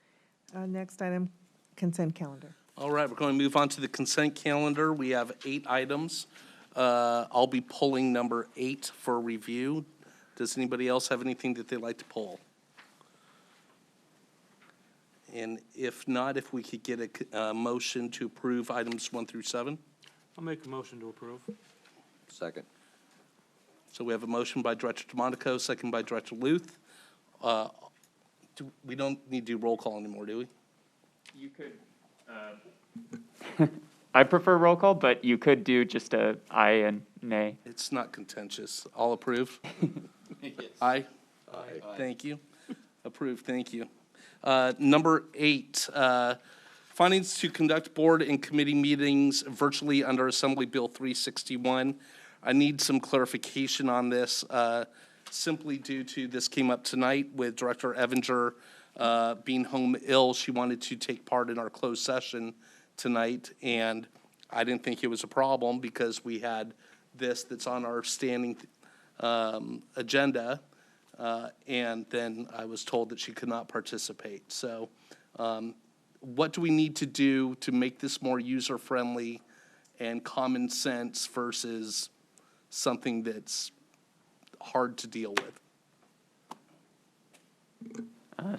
Next item, consent calendar. All right, we're going to move on to the consent calendar. We have 8 items. I'll be pulling number 8 for review. Does anybody else have anything that they'd like to pull? And if not, if we could get a motion to approve items 1 through 7. I'll make a motion to approve. Second. So we have a motion by Director DeMonico, second by Director Luth. We don't need to do roll call anymore, do we? You could, I prefer roll call, but you could do just a aye and nay. It's not contentious. All approved? Aye? Aye. Thank you. Approved, thank you. Number 8, findings to conduct board and committee meetings virtually under Assembly Bill 361. I need some clarification on this, simply due to this came up tonight with Director Evinger being home ill. She wanted to take part in our closed session tonight, and I didn't think it was a problem because we had this that's on our standing agenda, and then I was told that she could not participate. So what do we need to do to make this more user-friendly and common sense versus something that's hard to deal with?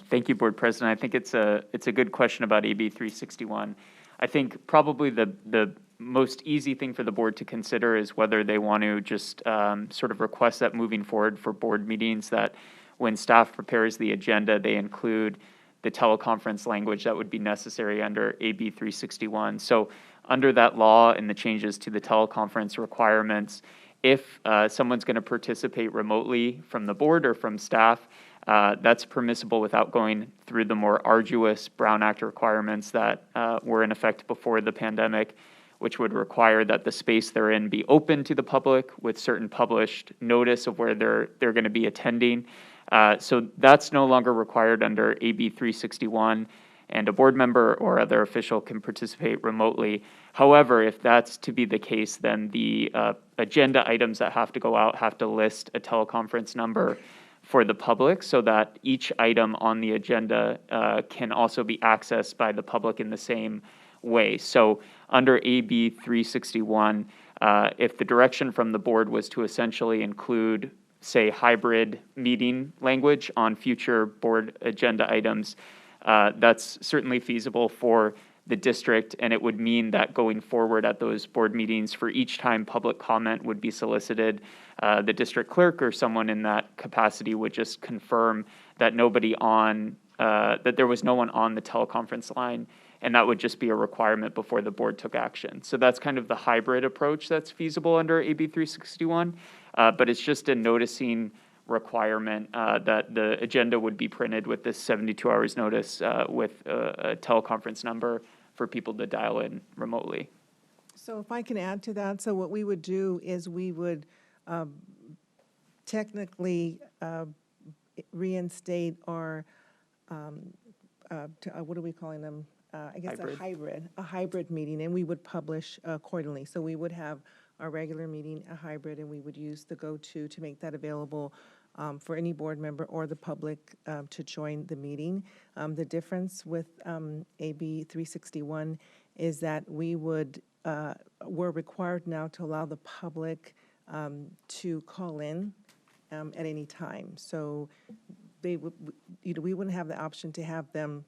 Thank you, Board President. I think it's a good question about AB 361. I think probably the most easy thing for the board to consider is whether they want to just sort of request that moving forward for board meetings, that when staff prepares the agenda, they include the teleconference language that would be necessary under AB 361. So under that law and the changes to the teleconference requirements, if someone's going to participate remotely from the board or from staff, that's permissible without going through the more arduous Brown Act requirements that were in effect before the pandemic, which would require that the space they're in be open to the public with certain published notice of where they're going to be attending. So that's no longer required under AB 361, and a board member or other official can participate remotely. However, if that's to be the case, then the agenda items that have to go out have to list a teleconference number for the public so that each item on the agenda can also be accessed by the public in the same way. So under AB 361, if the direction from the board was to essentially include, say, hybrid meeting language on future board agenda items, that's certainly feasible for the district, and it would mean that going forward at those board meetings, for each time public comment would be solicited, the district clerk or someone in that capacity would just confirm that that there was no one on the teleconference line, and that would just be a requirement before the board took action. So that's kind of the hybrid approach that's feasible under AB 361, but it's just a noticing requirement that the agenda would be printed with this 72 hours notice with a teleconference number for people to dial in remotely. So if I can add to that, so what we would do is we would technically reinstate our, what are we calling them? I guess a hybrid meeting, and we would publish accordingly. So we would have our regular meeting, a hybrid, and we would use the go-to to make that available for any board member or the public to join the meeting. The difference with AB 361 is that we're required now to allow the public to call in at any time. So we wouldn't have the option to have them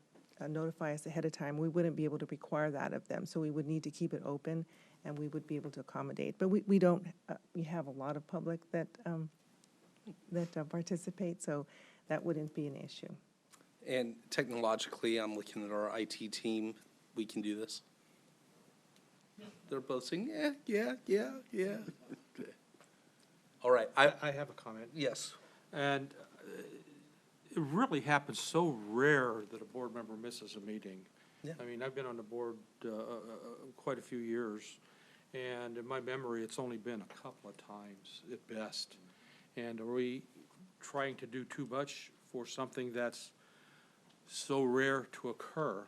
notify us ahead of time. We wouldn't be able to require that of them. So we would need to keep it open, and we would be able to accommodate. But we don't, we have a lot of public that participate, so that wouldn't be an issue. And technologically, I'm looking at our IT team, we can do this. They're both saying, yeah. All right, I have a comment. yes. And it really happens so rare that a board member misses a meeting. Yeah. I mean, I've been on the board quite a few years, and in my memory, it's only been a couple of times at best. And are we trying to do too much for something that's so rare to occur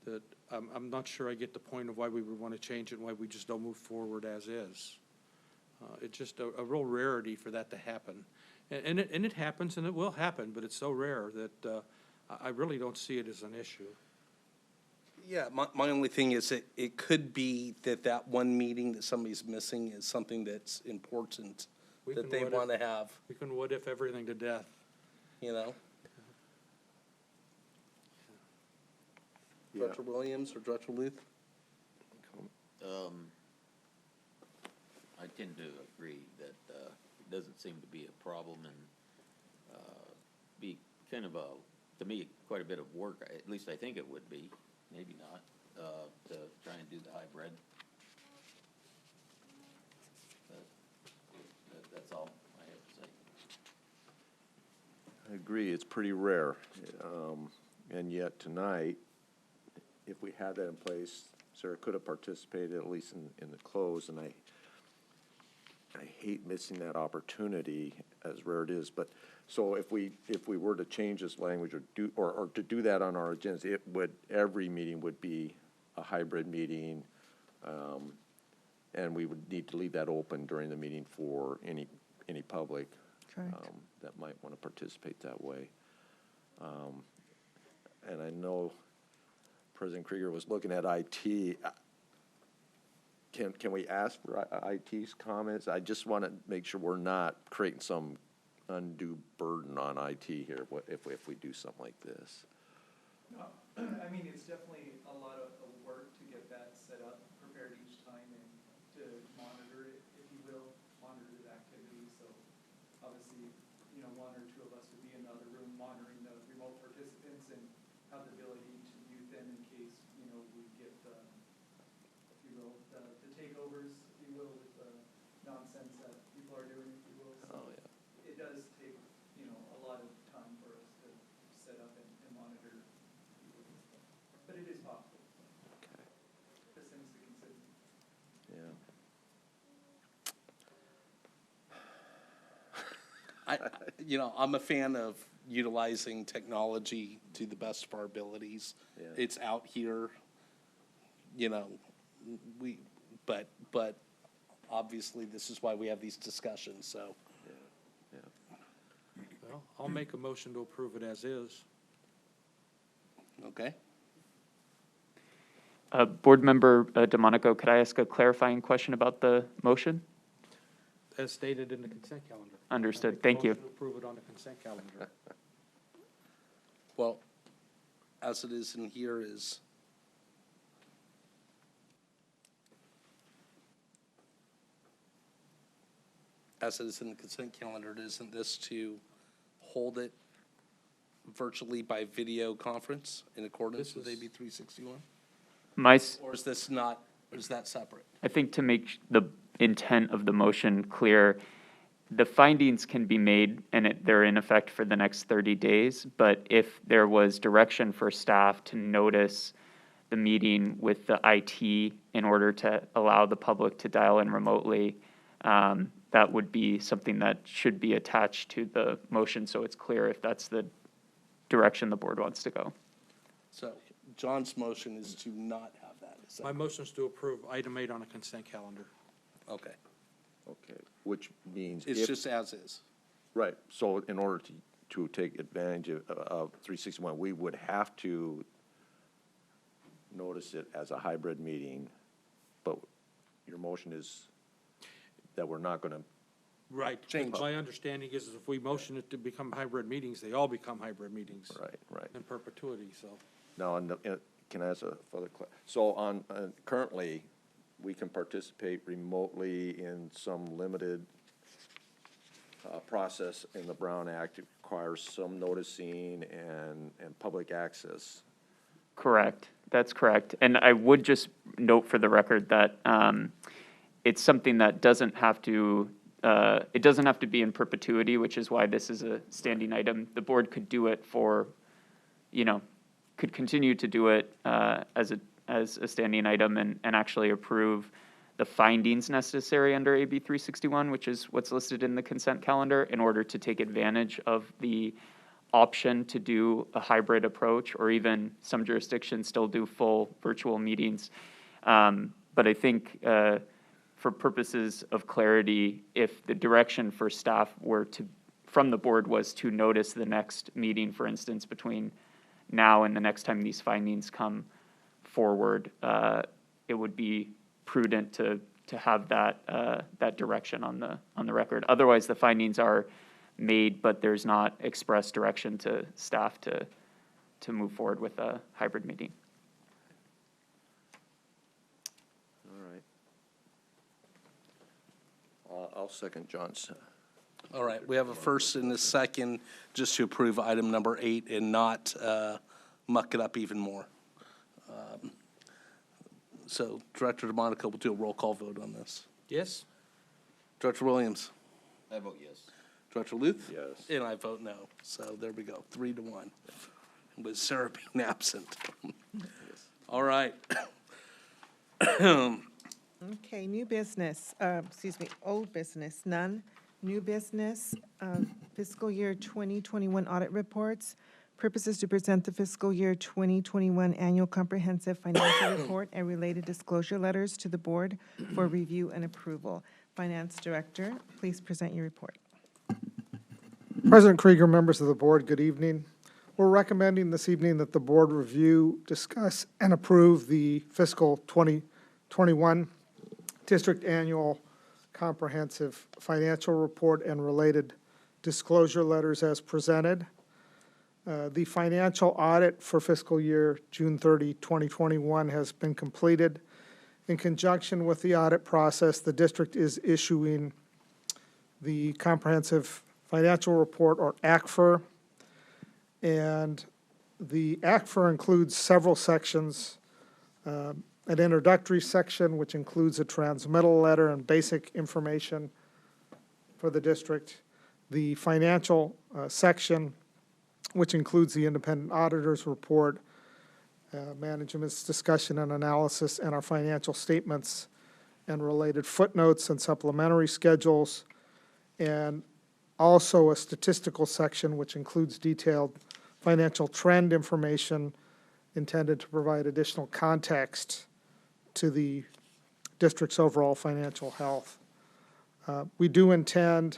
that I'm not sure I get the point of why we would want to change it and why we just don't move forward as is. It's just a real rarity for that to happen. And it happens, and it will happen, but it's so rare that I really don't see it as an issue. Yeah, my only thing is it could be that one meeting that somebody's missing is something that's important that they want to have, We can what if everything to death. you know? Yeah. Director Williams or Director Luth? I tend to agree that it doesn't seem to be a problem and be kind of to me, quite a bit of work. At least I think it would be, maybe not, to try and do the hybrid. But that's all I have to say. I agree, it's pretty rare. And yet tonight, if we had that in place, Sarah could have participated at least in the close, and I hate missing that opportunity, as rare it is. But so if we were to change this language or to do that on our agendas, every meeting would be a hybrid meeting, and we would need to leave that open during the meeting for any public that might want to participate that way. And I know President Krieger was looking at IT. Can we ask for IT's comments? I just want to make sure we're not creating some undue burden on IT here if we do something like this. No, I mean, it's definitely a lot of work to get that set up, prepared each time, and to monitor it, if you will, monitor the activity. So obviously, you know, one or two of us would be in the other room monitoring the remote participants and have the ability to mute them in case, you know, we get the, if you will, the takeovers, if you will, with the nonsense that people are doing, if you will. So it does take, you know, a lot of time for us to set up and monitor. But it is possible. Okay. Just things to consider. Yeah. I'm a fan of utilizing technology to the best of our abilities. Yeah. It's out here, but obviously this is why we have these discussions, so. Well, I'll make a motion to approve it as is. Okay. Board Member DeMonico, could I ask a clarifying question about the motion? As stated in the consent calendar. Understood. I make a Thank you. motion to approve it on the consent calendar. Well, as it is in here is, as it is in the consent calendar, isn't this to hold it virtually by video conference in accordance with AB 361? Or is this not, or is that separate? I think to make the intent of the motion clear, the findings can be made and they're in effect for the next 30 days. But if there was direction for staff to notice the meeting with the IT in order to allow the public to dial in remotely, that would be something that should be attached to the motion so it's clear if that's the direction the board wants to go. So John's motion is to not have that. Is that My motion is to approve item 8 on the consent calendar. okay? Okay, which means It's if, just as is. right, so in order to take advantage of 361, we would have to notice it as a hybrid meeting, but your motion is that we're not going to, Right. My understanding is if we motion it to become hybrid meetings, they all become hybrid meetings. right. In perpetuity, so. Now, can I ask a further question? So currently, we can participate remotely in some limited process in the Brown Act. It requires some noticing and public access. Correct. That's correct. And I would just note for the record that it's something that doesn't have to be in perpetuity, which is why this is a standing item. The board could do it could continue to do it as a standing item and actually approve the findings necessary under AB 361, which is what's listed in the consent calendar, in order to take advantage of the option to do a hybrid approach, or even some jurisdictions still do full virtual meetings. But I think for purposes of clarity, if the direction for staff from the board was to notice the next meeting, for instance, between now and the next time these findings come forward, it would be prudent to have that direction on the record. Otherwise, the findings are made, but there's not express direction to staff to move forward with a hybrid meeting. All right. I'll second John's. All right, we have a first and a second just to approve item number 8 and not muck it up even more. So Director DeMonico will do a roll call vote on this. Yes? Director Williams? I vote yes. Director Luth? Yes. And I vote no. So there we go, 3-1, with Sarah being absent. All right. Okay, new business, old business, none. New business, fiscal year 2021 audit reports. Purposes to present the fiscal year 2021 annual comprehensive financial report and related disclosure letters to the board for review and approval. Finance Director, please present your report. President Krieger, members of the board, good evening. We're recommending this evening that the board review, discuss, and approve the fiscal 2021 district annual comprehensive financial report and related disclosure letters as presented. The financial audit for fiscal year June 30, 2021 has been completed. In conjunction with the audit process, the district is issuing the comprehensive financial report, or ACFR. And the ACFR includes several sections. An introductory section, which includes a transmittal letter and basic information for the district. The financial section, which includes the independent auditor's report, management's discussion and analysis, and our financial statements and related footnotes and supplementary schedules, and also a statistical section which includes detailed financial trend information intended to provide additional context to the district's overall financial health. We do intend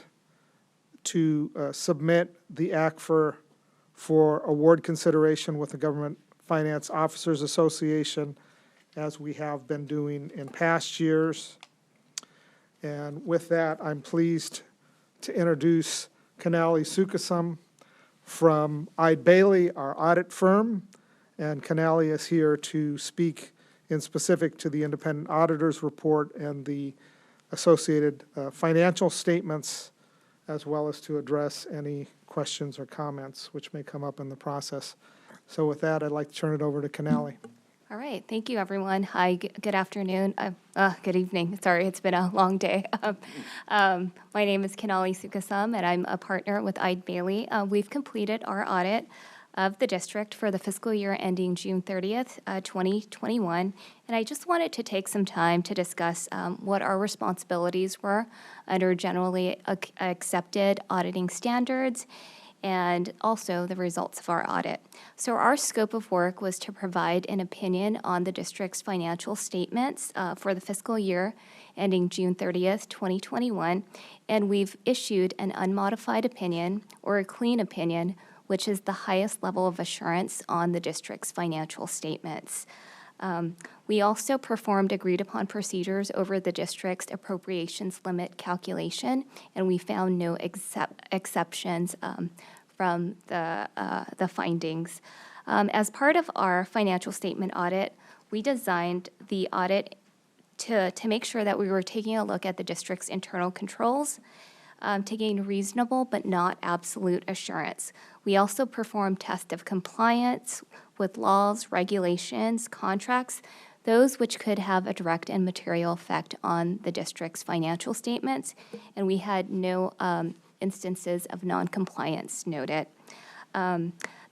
to submit the ACFR for award consideration with the Government Finance Officers Association, as we have been doing in past years. And with that, I'm pleased to introduce Kanali Sukasum from Eide Bailey, our audit firm. And Kanali is here to speak in specific to the independent auditor's report and the associated financial statements, as well as to address any questions or comments which may come up in the process. So with that, I'd like to turn it over to Kanali. All right, thank you, everyone. Hi, good afternoon, good evening. Sorry, it's been a long day. My name is Kanali Sukasum, and I'm a partner with Eide Bailey. We've completed our audit of the district for the fiscal year ending June 30th, 2021. And I just wanted to take some time to discuss what our responsibilities were under generally accepted auditing standards, and also the results of our audit. So our scope of work was to provide an opinion on the district's financial statements for the fiscal year ending June 30th, 2021, and we've issued an unmodified opinion, or a clean opinion, which is the highest level of assurance on the district's financial statements. We also performed agreed-upon procedures over the district's appropriations limit calculation, and we found no exceptions from the findings. As part of our financial statement audit, we designed the audit to make sure that we were taking a look at the district's internal controls, to gain reasonable but not absolute assurance. We also performed tests of compliance with laws, regulations, contracts, those which could have a direct and material effect on the district's financial statements, and we had no instances of non-compliance noted.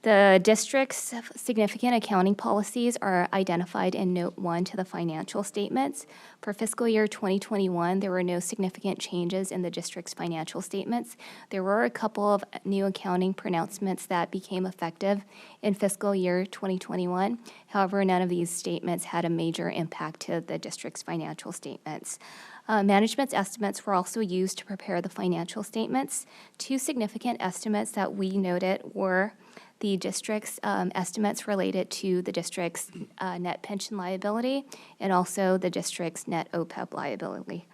The district's significant accounting policies are identified in Note 1 to the financial statements. For fiscal year 2021, there were no significant changes in the district's financial statements. There were a couple of new accounting pronouncements that became effective in fiscal year 2021. However, none of these statements had a major impact to the district's financial statements. Management's estimates were also used to prepare the financial statements. Two significant estimates that we noted were the district's estimates related to the district's net pension liability, and also the district's net OPEB liability.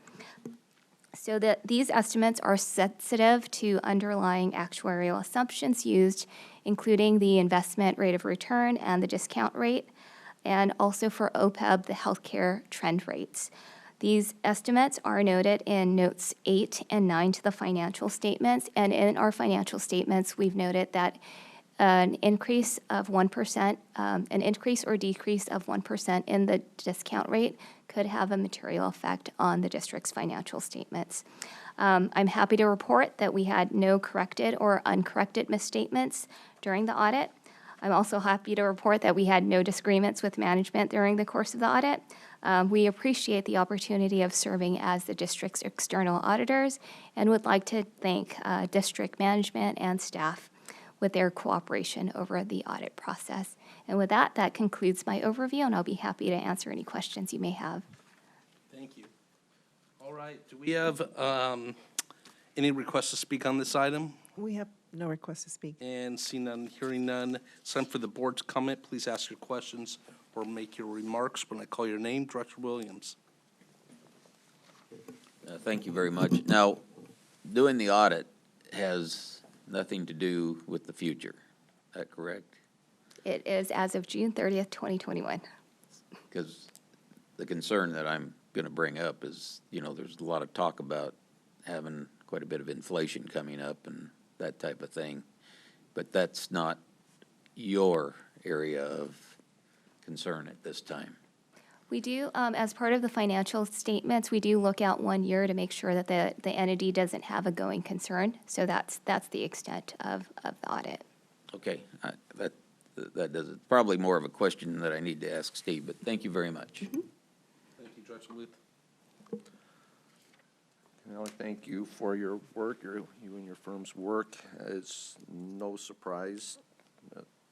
So these estimates are sensitive to underlying actuarial assumptions used, including the investment rate of return and the discount rate, and also for OPEB, the healthcare trend rates. These estimates are noted in Notes 8 and 9 to the financial statements, and in our financial statements, we've noted that an increase of 1%, an increase or decrease of 1% in the discount rate could have a material effect on the district's financial statements. I'm happy to report that we had no corrected or uncorrected misstatements during the audit. I'm also happy to report that we had no disagreements with management during the course of the audit. We appreciate the opportunity of serving as the district's external auditors and would like to thank district management and staff with their cooperation over the audit process. And with that, that concludes my overview, and I'll be happy to answer any questions you may have. Thank you. All right, do we have any requests to speak on this item? We have No request to speak. And seeing none, hearing none, it's time for the board to comment. Please ask your questions or make your remarks when I call your name. Director Williams. Thank you very much. Now, doing the audit has nothing to do with the future. Is that correct? It is as of June 30th, 2021. Because the concern that I'm going to bring up is, there's a lot of talk about having quite a bit of inflation coming up and that type of thing. But that's not your area of concern at this time. We do, as part of the financial statements, we do look out 1 year to make sure that the entity doesn't have a going concern. So that's the extent of the audit. Okay, that does it. Probably more of a question that I need to ask Steve, but thank you very much. Thank you, Director Luth. Canali, thank you for your work, you and your firm's work. It's no surprise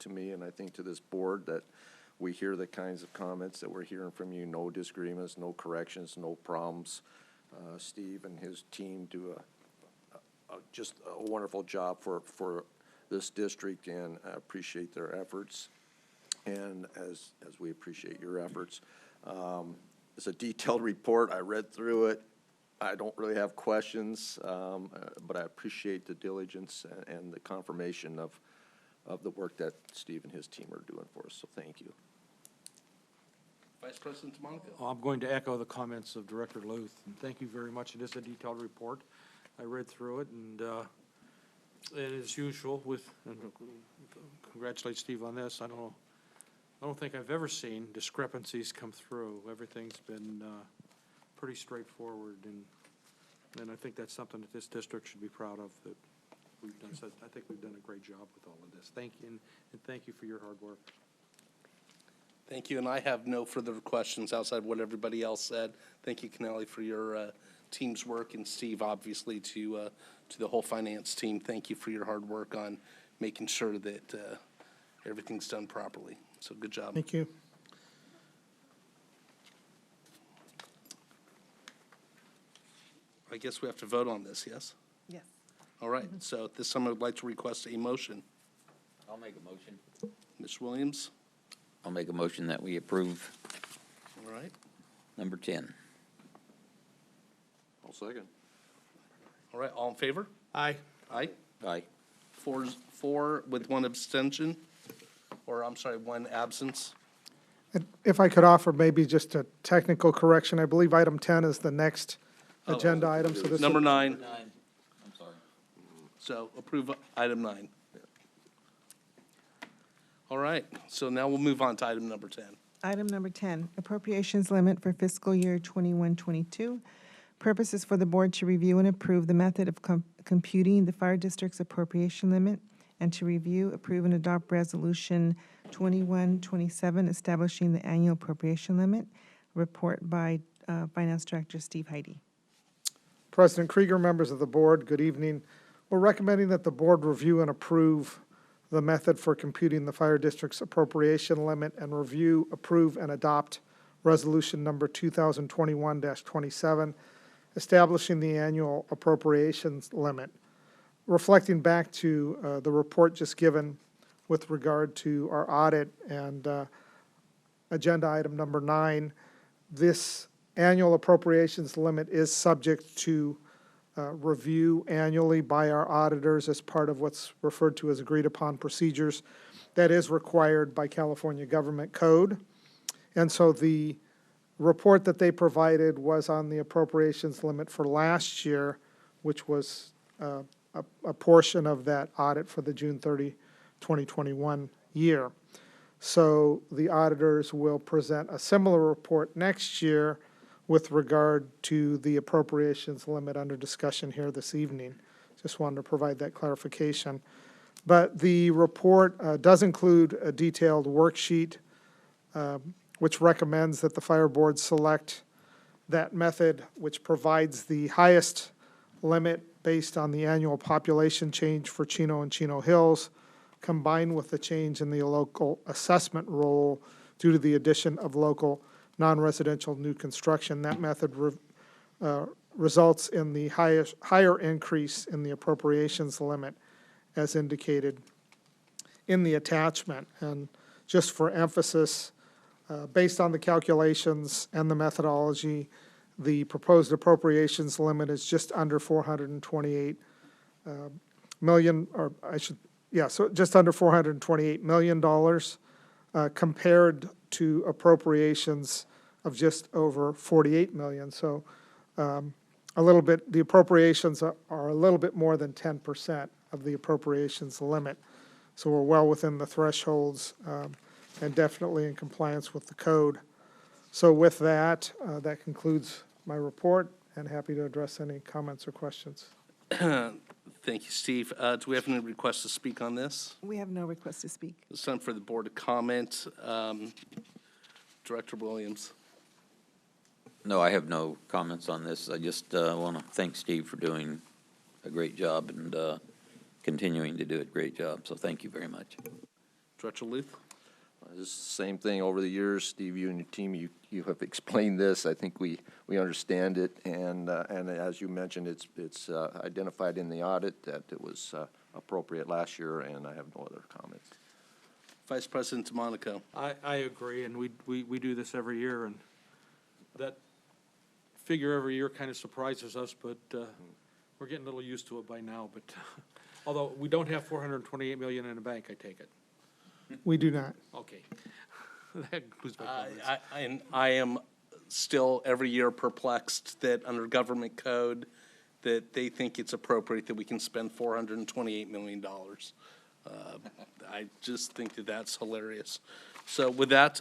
to me, and I think to this board, that we hear the kinds of comments that we're hearing from you, no disagreements, no corrections, no problems. Steve and his team do just a wonderful job for this district, and I appreciate their efforts, and as we appreciate your efforts. It's a detailed report. I read through it. I don't really have questions, but I appreciate the diligence and the confirmation of the work that Steve and his team are doing for us, so thank you. Vice President DeMonaco. I'm going to echo the comments of Director Luth, and thank you very much. It is a detailed report. I read through it, and as usual, and congratulate Steve on this. I don't think I've ever seen discrepancies come through. Everything's been pretty straightforward, and I think that's something that this district should be proud of, that we've done. So I think we've done a great job with all of this. Thank you, and thank you for your hard work. Thank you, and I have no further questions outside what everybody else said. Thank you, Canali, for your team's work, and Steve, obviously, to the whole finance team. Thank you for your hard work on making sure that everything's done properly. So good job. Thank you. I guess we have to vote on this, yes? Yes. All right, so at this time, I would like to request a motion. I'll make a motion. Ms. Williams? I'll make a motion that we approve All right. number 10. I'll second. All right, all in favor? Aye. Aye. Aye. Four with one abstention, or I'm sorry, one absence. If I could offer maybe just a technical correction, I believe item 10 is the next agenda item, so this. Number 9, I'm sorry. so approve item 9. All right, so now we'll move on to item number 10. Item number 10, appropriations limit for fiscal year 21-22. Purpose is for the board to review and approve the method of computing the fire district's appropriation limit, and to review, approve, and adopt resolution 2127 establishing the annual appropriation limit. Report by Finance Director Steve Heidi. President Krieger, members of the board, good evening. We're recommending that the board review and approve the method for computing the fire district's appropriation limit, and review, approve, and adopt resolution number 2021-27, establishing the annual appropriations limit. Reflecting back to the report just given with regard to our audit and agenda item number 9, this annual appropriations limit is subject to review annually by our auditors as part of what's referred to as agreed-upon procedures. That is required by California Government Code. And so the report that they provided was on the appropriations limit for last year, which was a portion of that audit for the June 30, 2021 year. So the auditors will present a similar report next year with regard to the appropriations limit under discussion here this evening. Just wanted to provide that clarification. But the report does include a detailed worksheet which recommends that the fire board select that method, which provides the highest limit based on the annual population change for Chino and Chino Hills, combined with the change in the local assessment role due to the addition of local non-residential new construction. That method results in the higher increase in the appropriations limit, as indicated in the attachment. And just for emphasis, based on the calculations and the methodology, the proposed appropriations limit is just under 428 million, or I should, yeah, so just under $428 million compared to appropriations of just over 48 million. So a little bit, the appropriations are a little bit more than 10% of the appropriations limit. So we're well within the thresholds and definitely in compliance with the code. So with that, that concludes my report, and happy to address any comments or questions. Thank you, Steve. Do we have any requests to speak on this? We have no request to speak. It's time for the board to comment. Director Williams. No, I have no comments on this. I just want to thank Steve for doing a great job and continuing to do a great job. So thank you very much. Director Luth. This is the same thing over the years, Steve, you and your team, you have explained this. I think we understand it, and as you mentioned, it's identified in the audit that it was appropriate last year, and I have no other comments. Vice President DeMonico. I agree, and we do this every year, and that figure every year kind of surprises us, but we're getting a little used to it by now. But although we don't have 428 million in the bank, I take it. We do not. Okay. That includes my comments. I am still every year perplexed that under government code that they think it's appropriate that we can spend $428 million. I just think that that's hilarious. So with that,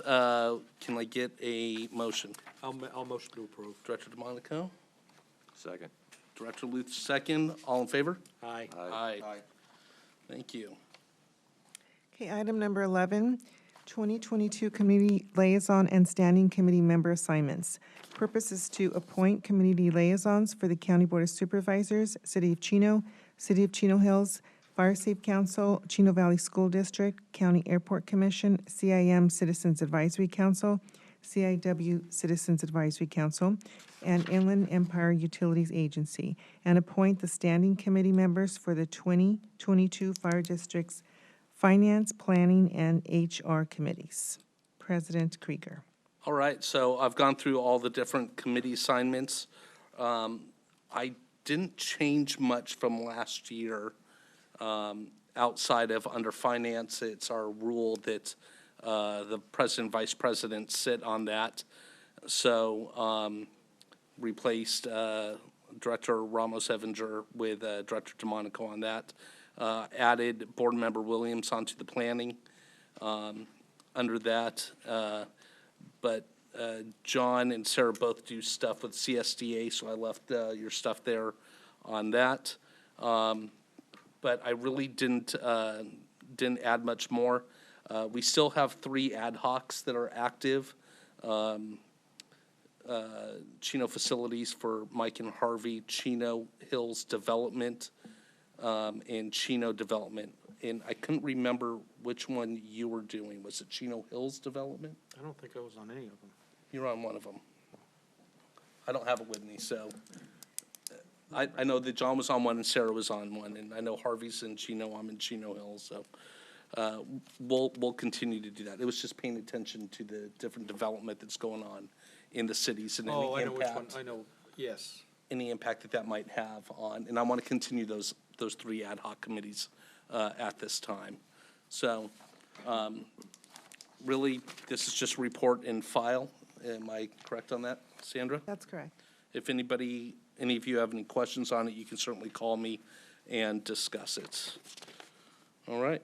can I get a motion? I'll motion to approve. Director DeMonico? Second. Director Luth, second. All in favor? Aye. Aye. Thank you. Okay, item number 11, 2022 Community Liaison and Standing Committee Member Assignments. Purpose is to appoint community liaisons for the County Board of Supervisors, City of Chino Hills, Fire Safe Council, Chino Valley School District, County Airport Commission, CIM Citizens Advisory Council, CIW Citizens Advisory Council, and Inland Empire Utilities Agency, and appoint the standing committee members for the 2022 Fire District's Finance, Planning, and HR committees. President Krieger. All right, so I've gone through all the different committee assignments. I didn't change much from last year. Outside of under finance, it's our rule that the president and vice president sit on that. So replaced Director Ramos-Evinger with Director DeMonico on that. Added Board Member Williams onto the planning under that. But John and Sarah both do stuff with CSDA, so I left your stuff there on that. But I really didn't add much more. We still have 3 ad hocs that are active. Chino Facilities for Mike and Harvey, Chino Hills Development, and Chino Development. And I couldn't remember which one you were doing. Was it Chino Hills Development? I don't think I was on any of them. You're on one of them. I don't have it with me, so. I know that John was on one and Sarah was on one, and I know Harvey's in Chino, I'm in Chino Hills, so we'll continue to do that. It was just paying attention to the different development that's going on in the cities and Oh, I any know which one, impact, I know, yes. any impact that might have on, and I want to continue those 3 ad hoc committees at this time. So really, this is just report and file. Am I correct on that, Sandra? That's correct. If any of you have any questions on it, you can certainly call me and discuss it. All right.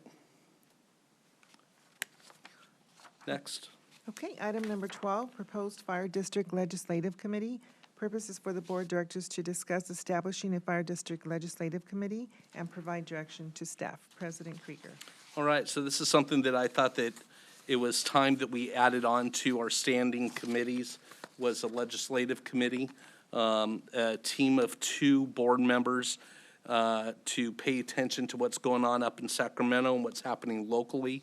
Next. Okay, item number 12, Proposed Fire District Legislative Committee. Purpose is for the Board of Directors to discuss establishing a Fire District Legislative Committee and provide direction to staff. President Krieger. All right, so this is something that I thought that it was time that we added on to our standing committees, was a legislative committee, a team of 2 board members to pay attention to what's going on up in Sacramento and what's happening locally,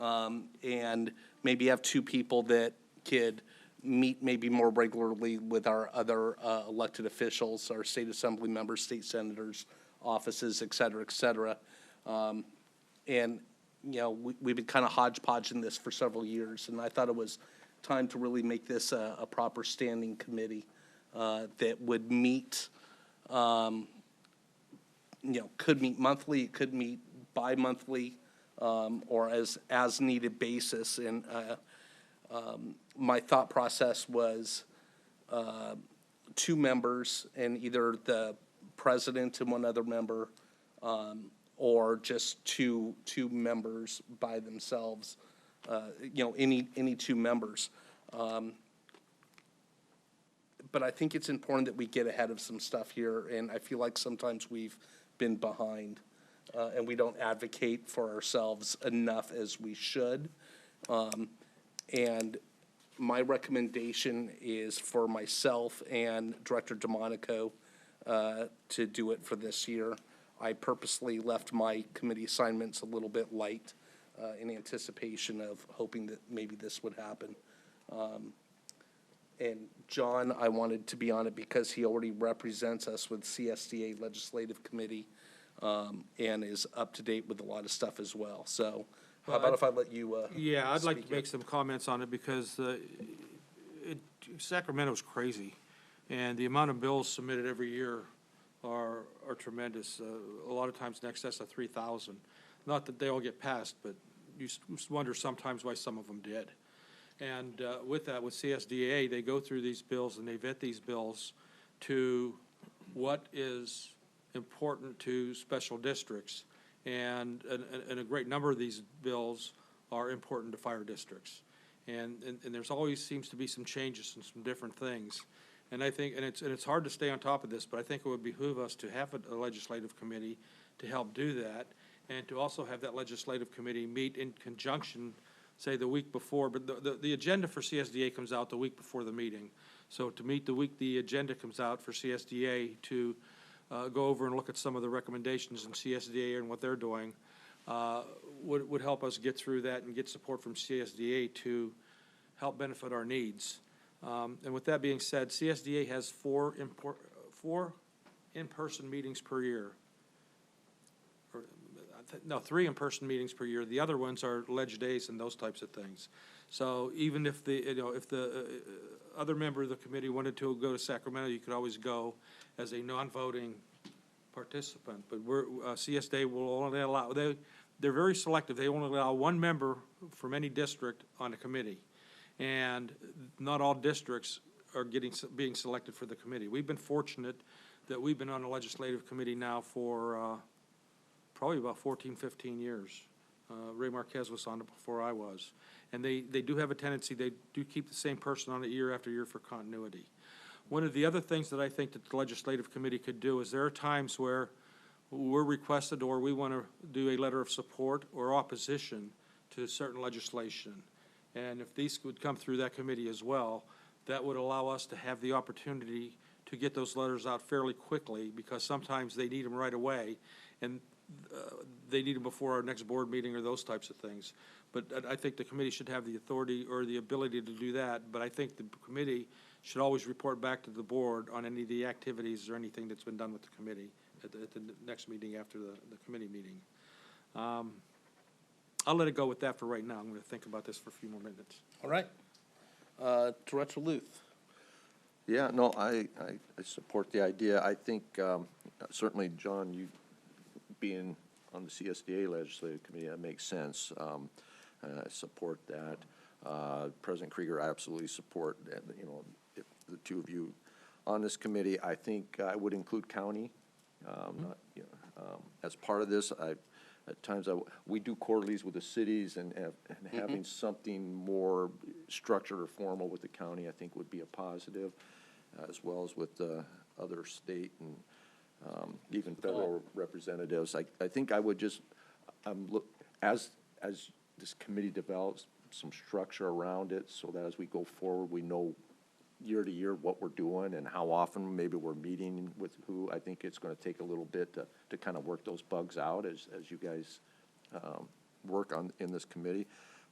and maybe have 2 people that could meet maybe more regularly with our other elected officials, our state assembly members, state senators, offices, et cetera, et cetera. And, you know, we've been kind of hodgepodging this for several years, and I thought it was time to really make this a proper standing committee that would meet, you know, could meet monthly, it could meet bi-monthly, or as needed basis. And my thought process was 2 members and either the president and 1 other member, or just two members by themselves, you know, any 2 members. But I think it's important that we get ahead of some stuff here, and I feel like sometimes we've been behind, and we don't advocate for ourselves enough as we should. And my recommendation is for myself and Director DeMonico to do it for this year. I purposely left my committee assignments a little bit light in anticipation of hoping that maybe this would happen. And John, I wanted to be on it because he already represents us with CSDA Legislative Committee and is up to date with a lot of stuff as well. So how about if I let you Yeah, I'd like speak to make some comments on it because Sacramento's crazy. And the amount of bills submitted every year are tremendous. A lot of times in excess of 3,000. Not that they all get passed, but you wonder sometimes why some of them did. And with that, with CSDA, they go through these bills and they vet these bills to what is important to special districts. And a great number of these bills are important to fire districts. And there's always seems to be some changes and some different things. And I think, and it's hard to stay on top of this, but I think it would behoove us to have a legislative committee to help do that, and to also have that legislative committee meet in conjunction, say the week before, but the agenda for CSDA comes out the week before the meeting. So to meet the week the agenda comes out for CSDA to go over and look at some of the recommendations in CSDA and what they're doing, would help us get through that and get support from CSDA to help benefit our needs. And with that being said, CSDA has 4 in-person meetings per year. No, 3 in-person meetings per year. The other ones are ledge days and those types of things. So even if the other member of the committee wanted to go to Sacramento, you could always go as a non-voting participant. But CSDA will only allow, they're very selective. They only allow 1 member from any district on a committee. And not all districts are being selected for the committee. We've been fortunate that we've been on the legislative committee now for probably about 14, 15 years. Ray Marquez was on it before I was. And they do have a tendency, they do keep the same person on it year after year for continuity. One of the other things that I think that the legislative committee could do is there are times where we're requested or we want to do a letter of support or opposition to certain legislation. And if these would come through that committee as well, that would allow us to have the opportunity to get those letters out fairly quickly, because sometimes they need them right away, and they need them before our next board meeting or those types of things. But I think the committee should have the authority or the ability to do that, but I think the committee should always report back to the board on any of the activities or anything that's been done with the committee at the next meeting after the committee meeting. I'll let it go with that for right now. I'm going to think about this for a few more minutes. All right. Director Luth. Yeah, no, I support the idea. I think certainly, John, you being on the CSDA Legislative Committee, that makes sense. I support that. President Krieger, I absolutely support that. You know, if the 2 of you on this committee, I think I would include county. Not, you know, as part of this, at times we do quarterlies with the cities, and having something more structured or formal with the county, I think would be a positive, as well as with the other state and even federal representatives. I think I would just look as this committee develops some structure around it, so that as we go forward, we know year to year what we're doing and how often maybe we're meeting with who. I think it's going to take a little bit to kind of work those bugs out as you guys work in this committee.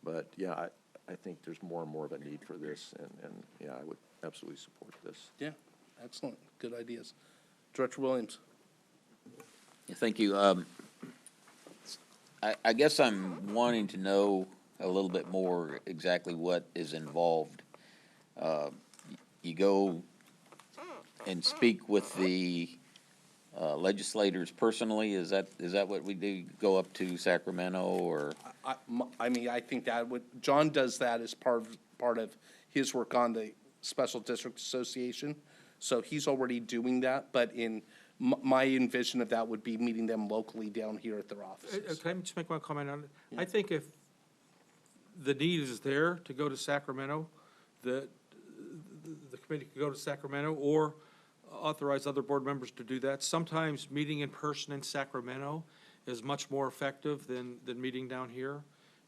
But yeah, I think there's more and more of a need for this, and yeah, I would absolutely support this. Yeah, excellent. Good ideas. Director Williams. Yeah, thank you. I guess I'm wanting to know a little bit more exactly what is involved. You go and speak with the legislators personally? Is that what we do? Go up to Sacramento or? I mean, I think that John does that as part of his work on the Special District Association. So he's already doing that, but my envision of that would be meeting them locally down here at their offices. Can I just make one comment on it? I think if the need is there to go to Sacramento, the committee could go to Sacramento or authorize other board members to do that. Sometimes meeting in person in Sacramento is much more effective than meeting down here.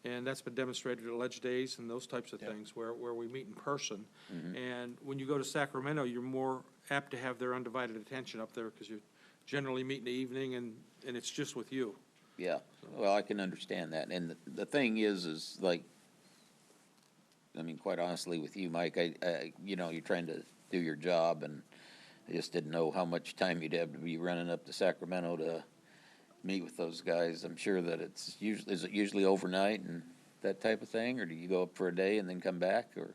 And that's been demonstrated at Ledge Days and those types of things where we meet in person. And when you go to Sacramento, you're more apt to have their undivided attention up there because you generally meet in the evening and it's just with you. Yeah, well, I can understand that. And the thing is like, I mean, quite honestly with you, Mike, you know, you're trying to do your job, and I just didn't know how much time you'd have to be running up to Sacramento to meet with those guys. I'm sure that is it usually overnight and that type of thing, or do you go up for a day and then come back, or?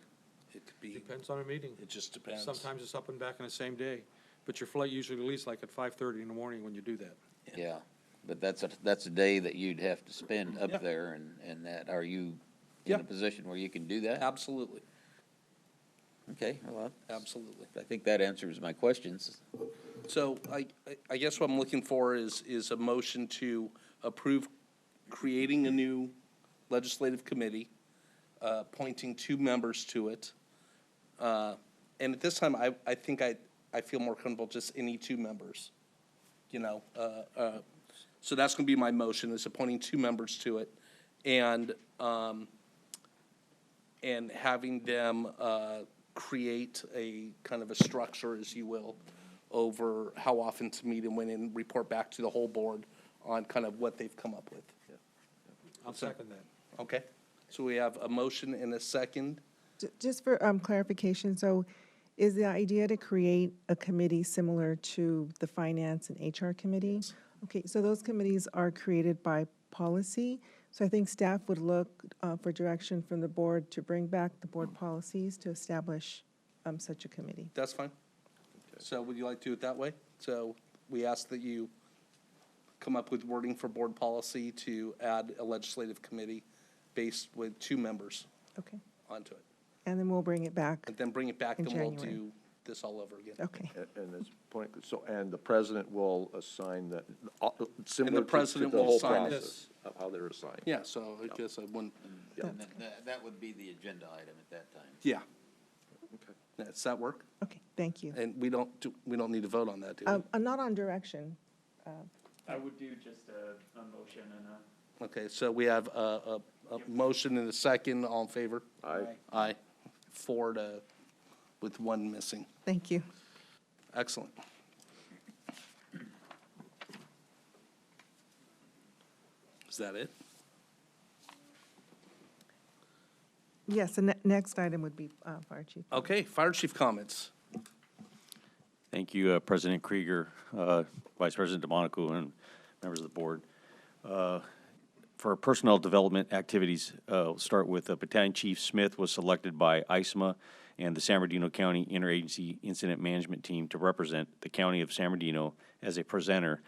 It could be. Depends on a meeting. It just depends. Sometimes it's up and back in the same day, but your flight usually leaves like at 5:30 in the morning when you do that. Yeah, but that's a day that you'd have to spend up there, and that, are you in a position where you can do that? Absolutely. Okay, well, Absolutely. I think that answers my questions. So I guess what I'm looking for is a motion to approve creating a new legislative committee, appointing 2 members to it. And at this time, I think I feel more comfortable just any 2 members, you know. So that's going to be my motion, is appointing 2 members to it, and having them create a kind of a structure, as you will, over how often to meet and when, and report back to the whole board on kind of what they've come up with. I'll second that. Okay, so we have a motion and a second. Just for clarification, so is the idea to create a committee similar to the Finance and HR Committee? Yes. Okay, so those committees are created by policy. So I think staff would look for direction from the board to bring back the board policies to establish such a committee. That's fine. So would you like to do it that way? So we ask that you come up with wording for board policy to add a legislative committee based with 2 members Okay, onto it. and then we'll bring it back. And then bring it back, In and we'll January. do this all over again. Okay, And this point, so, and the president will assign that, similar to president the will whole assign process of how they're assigned. Yeah, so I guess I wouldn't, And that would be the agenda item at that time. yeah. Okay. Does that work? okay, thank you. And we don't need to vote on that, do we? I'm not on direction. I would do just a motion and a. Okay, so we have a motion and a second. All in favor? Aye. Aye. 4 with 1 missing. Thank you. Excellent. Is that it? Yes, the next item would be Fire Chief. Okay, Fire Chief comments. Thank you, President Krieger, Vice President DeMonico, and members of the board. For personnel development activities, we'll start with Battalion Chief Smith was selected by ISMA and the San Bernardino County Interagency Incident Management Team to represent the County of San Bernardino as a presenter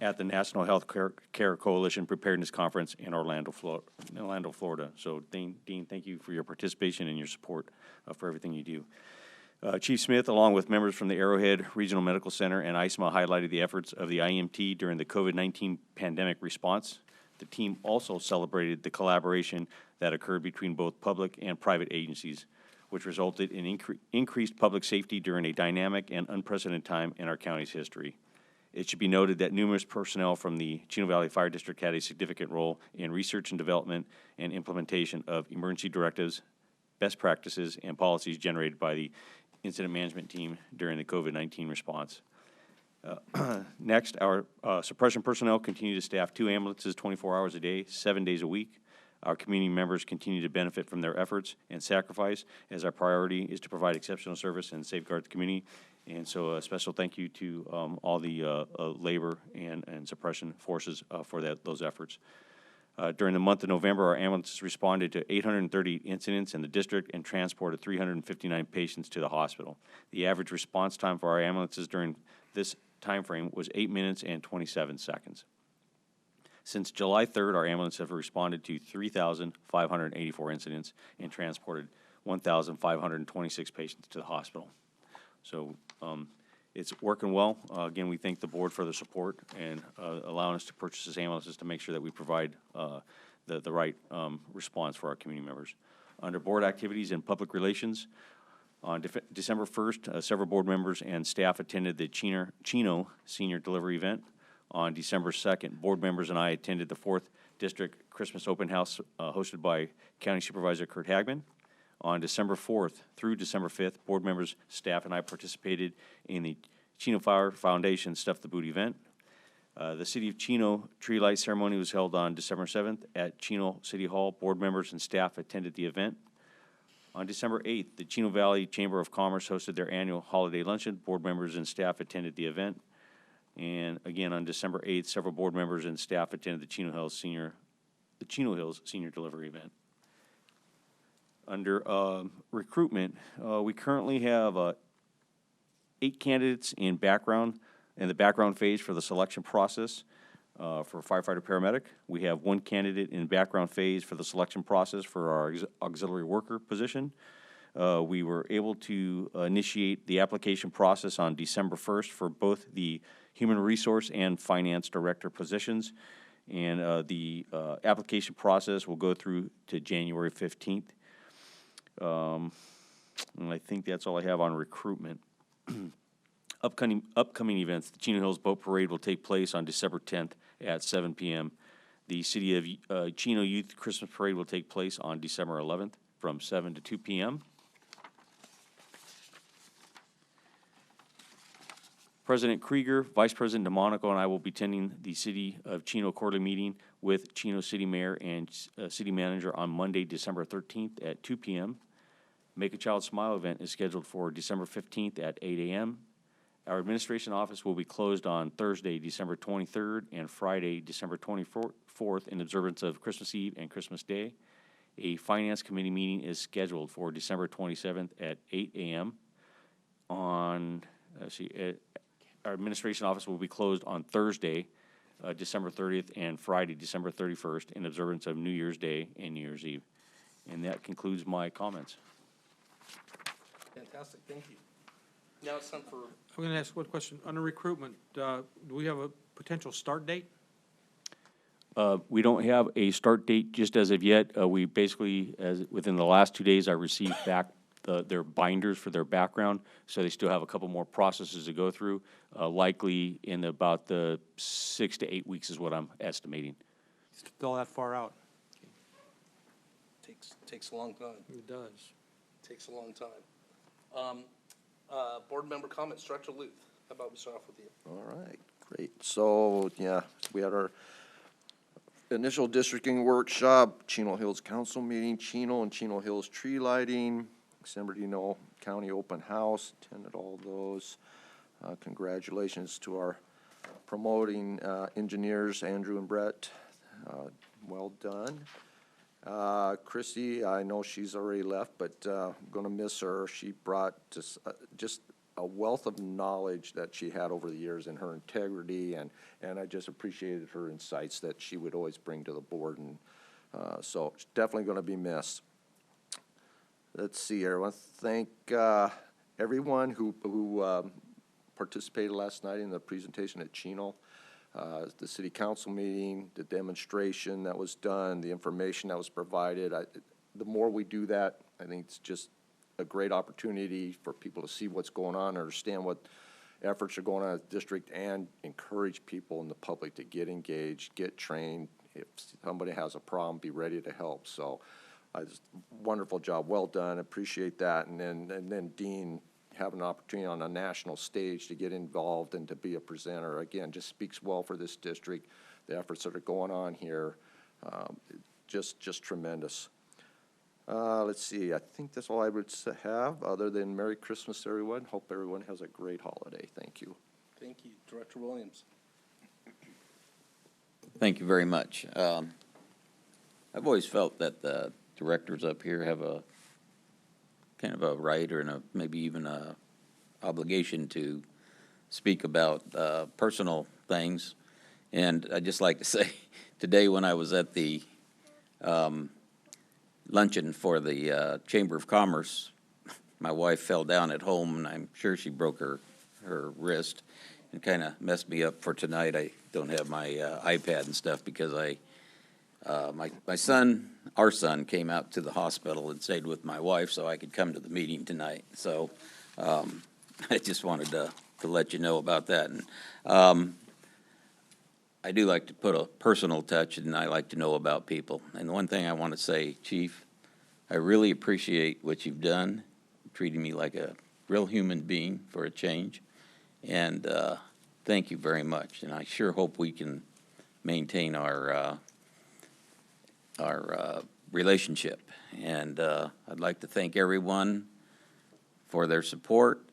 at the National Health Care Coalition Preparedness Conference in Orlando, Florida. So, Dean, thank you for your participation and your support for everything you do. Chief Smith, along with members from the Arrowhead Regional Medical Center and ISMA, highlighted the efforts of the IMT during the COVID-19 pandemic response. The team also celebrated the collaboration that occurred between both public and private agencies, which resulted in increased public safety during a dynamic and unprecedented time in our county's history. It should be noted that numerous personnel from the Chino Valley Fire District had a significant role in research and development and implementation of emergency directives, best practices, and policies generated by the incident management team during the COVID-19 response. Next, our suppression personnel continue to staff 2 ambulances 24 hours a day, 7 days a week. Our community members continue to benefit from their efforts and sacrifice, as our priority is to provide exceptional service and safeguard the community. And so a special thank you to all the labor and suppression forces for those efforts. During the month of November, our ambulances responded to 830 incidents in the district and transported 359 patients to the hospital. The average response time for our ambulances during this time frame was 8 minutes and 27 seconds. Since July 3rd, our ambulances have responded to 3,584 incidents and transported 1,526 patients to the hospital. So it's working well. Again, we thank the board for the support and allowing us to purchase these ambulances to make sure that we provide the right response for our community members. Under board activities and public relations, on December 1st, several board members and staff attended the Chino Senior Delivery event. On December 2nd, board members and I attended the 4th District Christmas Open House hosted by County Supervisor Kurt Hagman. On December 4th through December 5th, board members, staff, and I participated in the Chino Fire Foundation Stuff the Boot event. The City of Chino tree light ceremony was held on December 7th at Chino City Hall. Board members and staff attended the event. On December 8th, the Chino Valley Chamber of Commerce hosted their annual holiday luncheon. Board members and staff attended the event. And again, on December 8th, several board members and staff attended the Chino Hills Senior Delivery event. Under recruitment, we currently have 8 candidates in the background phase for the selection process for firefighter paramedic. We have 1 candidate in background phase for the selection process for our auxiliary worker position. We were able to initiate the application process on December 1st for both the Human Resource and Finance Director positions. And the application process will go through to January 15th. And I think that's all I have on recruitment. Upcoming events, the Chino Hills Boat Parade will take place on December 10th at 7 p.m. The City of Chino Youth Christmas Parade will take place on December 11th from 7 to 2 p.m. President Krieger, Vice President DeMonico, and I will be attending the City of Chino quarterly meeting with Chino City Mayor and City Manager on Monday, December 13th at 2 p.m. Make a Child Smile event is scheduled for December 15th at 8 a.m. Our administration office will be closed on Thursday, December 23rd, and Friday, December 24th, in observance of Christmas Eve and Christmas Day. A Finance Committee meeting is scheduled for December 27th at 8 a.m. Our administration office will be closed on Thursday, December 30th, and Friday, December 31st, in observance of New Year's Day and New Year's Eve. And that concludes my comments. Fantastic, thank you. Now it's time for. I'm going to ask one question. Under recruitment, do we have a potential start date? We don't have a start date just as of yet. We basically, within the last 2 days, I received back their binders for their background, so they still have a couple more processes to go through. Likely in about the 6 to 8 weeks is what I'm estimating. Still that far out? Takes a long time. It does. Takes a long time. Board member comments, Director Luth. How about we start off with you? All right, great. So, yeah, we had our initial districting workshop, Chino Hills Council meeting, Chino and Chino Hills tree lighting, San Bernardino County open house, attended all those. Congratulations to our promoting engineers, Andrew and Brett. Well done. Christy, I know she's already left, but I'm going to miss her. She brought just a wealth of knowledge that she had over the years and her integrity, and I just appreciated her insights that she would always bring to the board, and so it's definitely going to be missed. Let's see here. I want to thank everyone who participated last night in the presentation at Chino. The city council meeting, the demonstration that was done, the information that was provided. The more we do that, I think it's just a great opportunity for people to see what's going on, understand what efforts are going on at the district, and encourage people in the public to get engaged, get trained. If somebody has a problem, be ready to help. So, wonderful job, well done. Appreciate that. And then Dean, have an opportunity on a national stage to get involved and to be a presenter, again, just speaks well for this district. The efforts that are going on here, just tremendous. Let's see, I think that's all I would have, other than Merry Christmas, everyone. Hope everyone has a great holiday. Thank you. Thank you. Director Williams. Thank you very much. I've always felt that the directors up here have a kind of a right or maybe even a obligation to speak about personal things. And I'd just like to say, today when I was at the luncheon for the Chamber of Commerce, my wife fell down at home, and I'm sure she broke her wrist and kind of messed me up for tonight. I don't have my iPad and stuff because my son, our son, came out to the hospital and stayed with my wife so I could come to the meeting tonight. So I just wanted to let you know about that. And I do like to put a personal touch, and I like to know about people. And one thing I want to say, Chief, I really appreciate what you've done, treating me like a real human being for a change. And thank you very much. And I sure hope we can maintain our relationship. And I'd like to thank everyone for their support.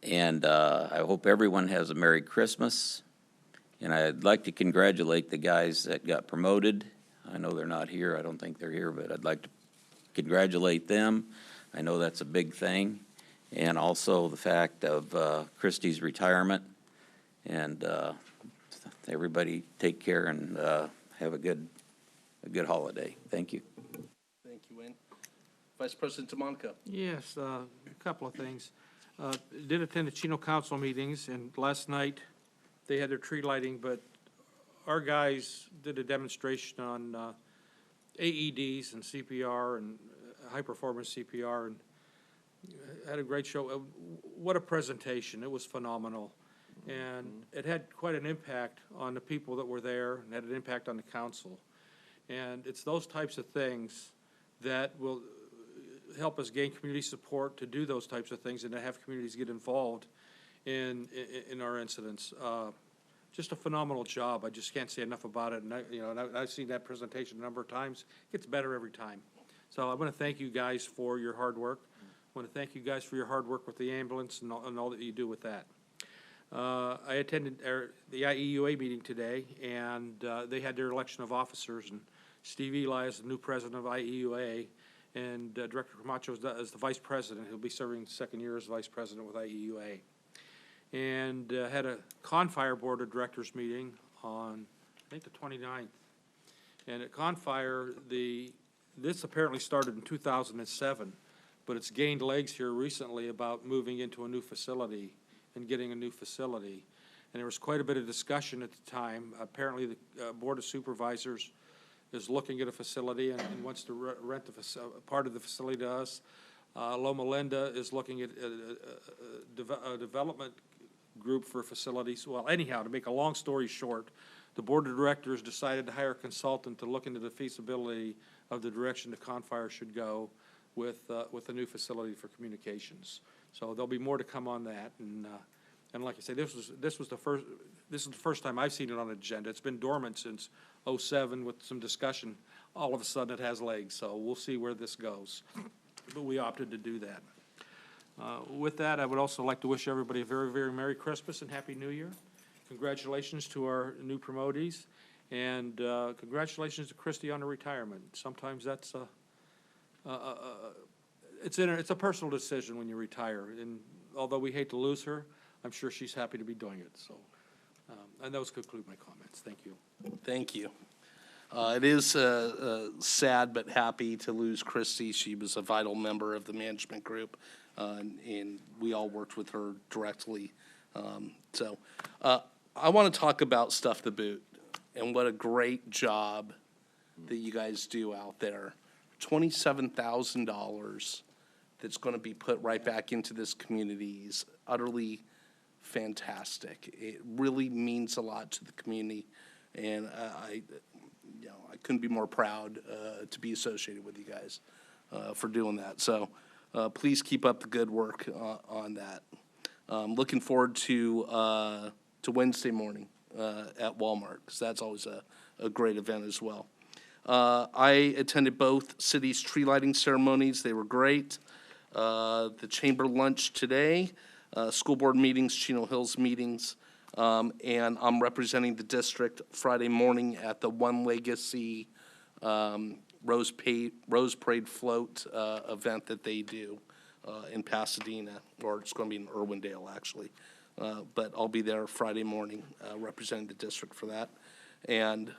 And I hope everyone has a Merry Christmas. And I'd like to congratulate the guys that got promoted. I know they're not here. I don't think they're here, but I'd like to congratulate them. I know that's a big thing. And also the fact of Christie's retirement. And everybody take care and have a good holiday. Thank you. Thank you, Wayne. Vice President DeMonico. Yes, a couple of things. Did attend the Chino Council meetings, and last night they had their tree lighting, but our guys did a demonstration on AEDs and CPR and high-performance CPR, and had a great show. What a presentation. It was phenomenal. And it had quite an impact on the people that were there, and had an impact on the council. And it's those types of things that will help us gain community support to do those types of things and to have communities get involved in our incidents. Just a phenomenal job. I just can't say enough about it. And I've seen that presentation a number of times. It gets better every time. So I want to thank you guys for your hard work. I want to thank you guys for your hard work with the ambulance and all that you do with that. I attended the IEUA meeting today, and they had their election of officers, and Steve Eli is the new president of IEUA, and Director Camacho is the vice president. He'll be serving the second year as vice president with IEUA. And had a Confire Board of Directors meeting on, I think, the 29th. And at Confire, this apparently started in 2007, but it's gained legs here recently about moving into a new facility and getting a new facility. And there was quite a bit of discussion at the time. Apparently, the Board of Supervisors is looking at a facility and wants to rent part of the facility to us. Loma Linda is looking at a development group for facilities. Well, anyhow, to make a long story short, the Board of Directors decided to hire a consultant to look into the feasibility of the direction the Confire should go with a new facility for communications. So there'll be more to come on that. And like I say, this is the first time I've seen it on an agenda. It's been dormant since '07 with some discussion. All of a sudden it has legs, so we'll see where this goes. But we opted to do that. With that, I would also like to wish everybody a very, very Merry Christmas and Happy New Year. Congratulations to our new promotees, and congratulations to Christy on her retirement. Sometimes that's it's a personal decision when you retire, and although we hate to lose her, I'm sure she's happy to be doing it. So, and those conclude my comments. Thank you. Thank you. It is sad but happy to lose Christy. She was a vital member of the management group, and we all worked with her directly. So I want to talk about Stuff the Boot and what a great job that you guys do out there. $27,000 that's going to be put right back into this community is utterly fantastic. It really means a lot to the community, and I couldn't be more proud to be associated with you guys for doing that. So please keep up the good work on that. Looking forward to Wednesday morning at Walmart, because that's always a great event as well. I attended both cities' tree lighting ceremonies. They were great. The chamber lunch today, school board meetings, Chino Hills meetings. And I'm representing the district Friday morning at the One Legacy Rose Parade Float event that they do in Pasadena, or it's going to be in Irwindale, actually. But I'll be there Friday morning representing the district for that. And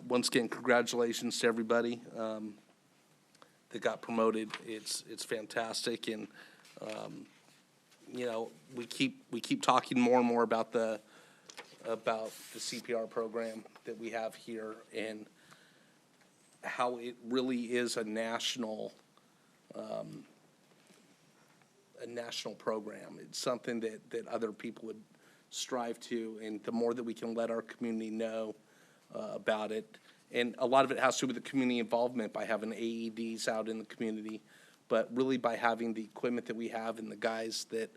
once again, congratulations to everybody that got promoted. It's fantastic, and you know, we keep talking more and more about the CPR program that we have here, and how it really is a national program. It's something that other people would strive to, and the more that we can let our community know about it. And a lot of it has to do with the community involvement by having AEDs out in the community, but really by having the equipment that we have and the guys that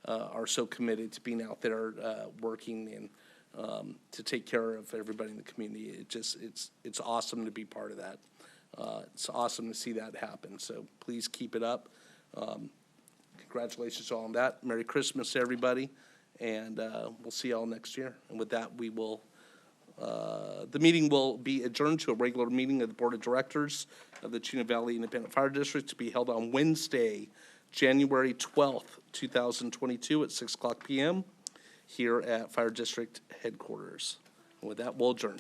are so committed to being out there working and to take care of everybody in the community. It's awesome to be part of that. It's awesome to see that happen. So please keep it up. Congratulations on that. Merry Christmas to everybody, and we'll see y'all next year. And with that, we will. The meeting will be adjourned to a regular meeting of the Board of Directors of the Chino Valley Independent Fire District to be held on Wednesday, January 12th, 2022 at 6 o'clock p.m. here at Fire District Headquarters. And with that, we'll adjourn.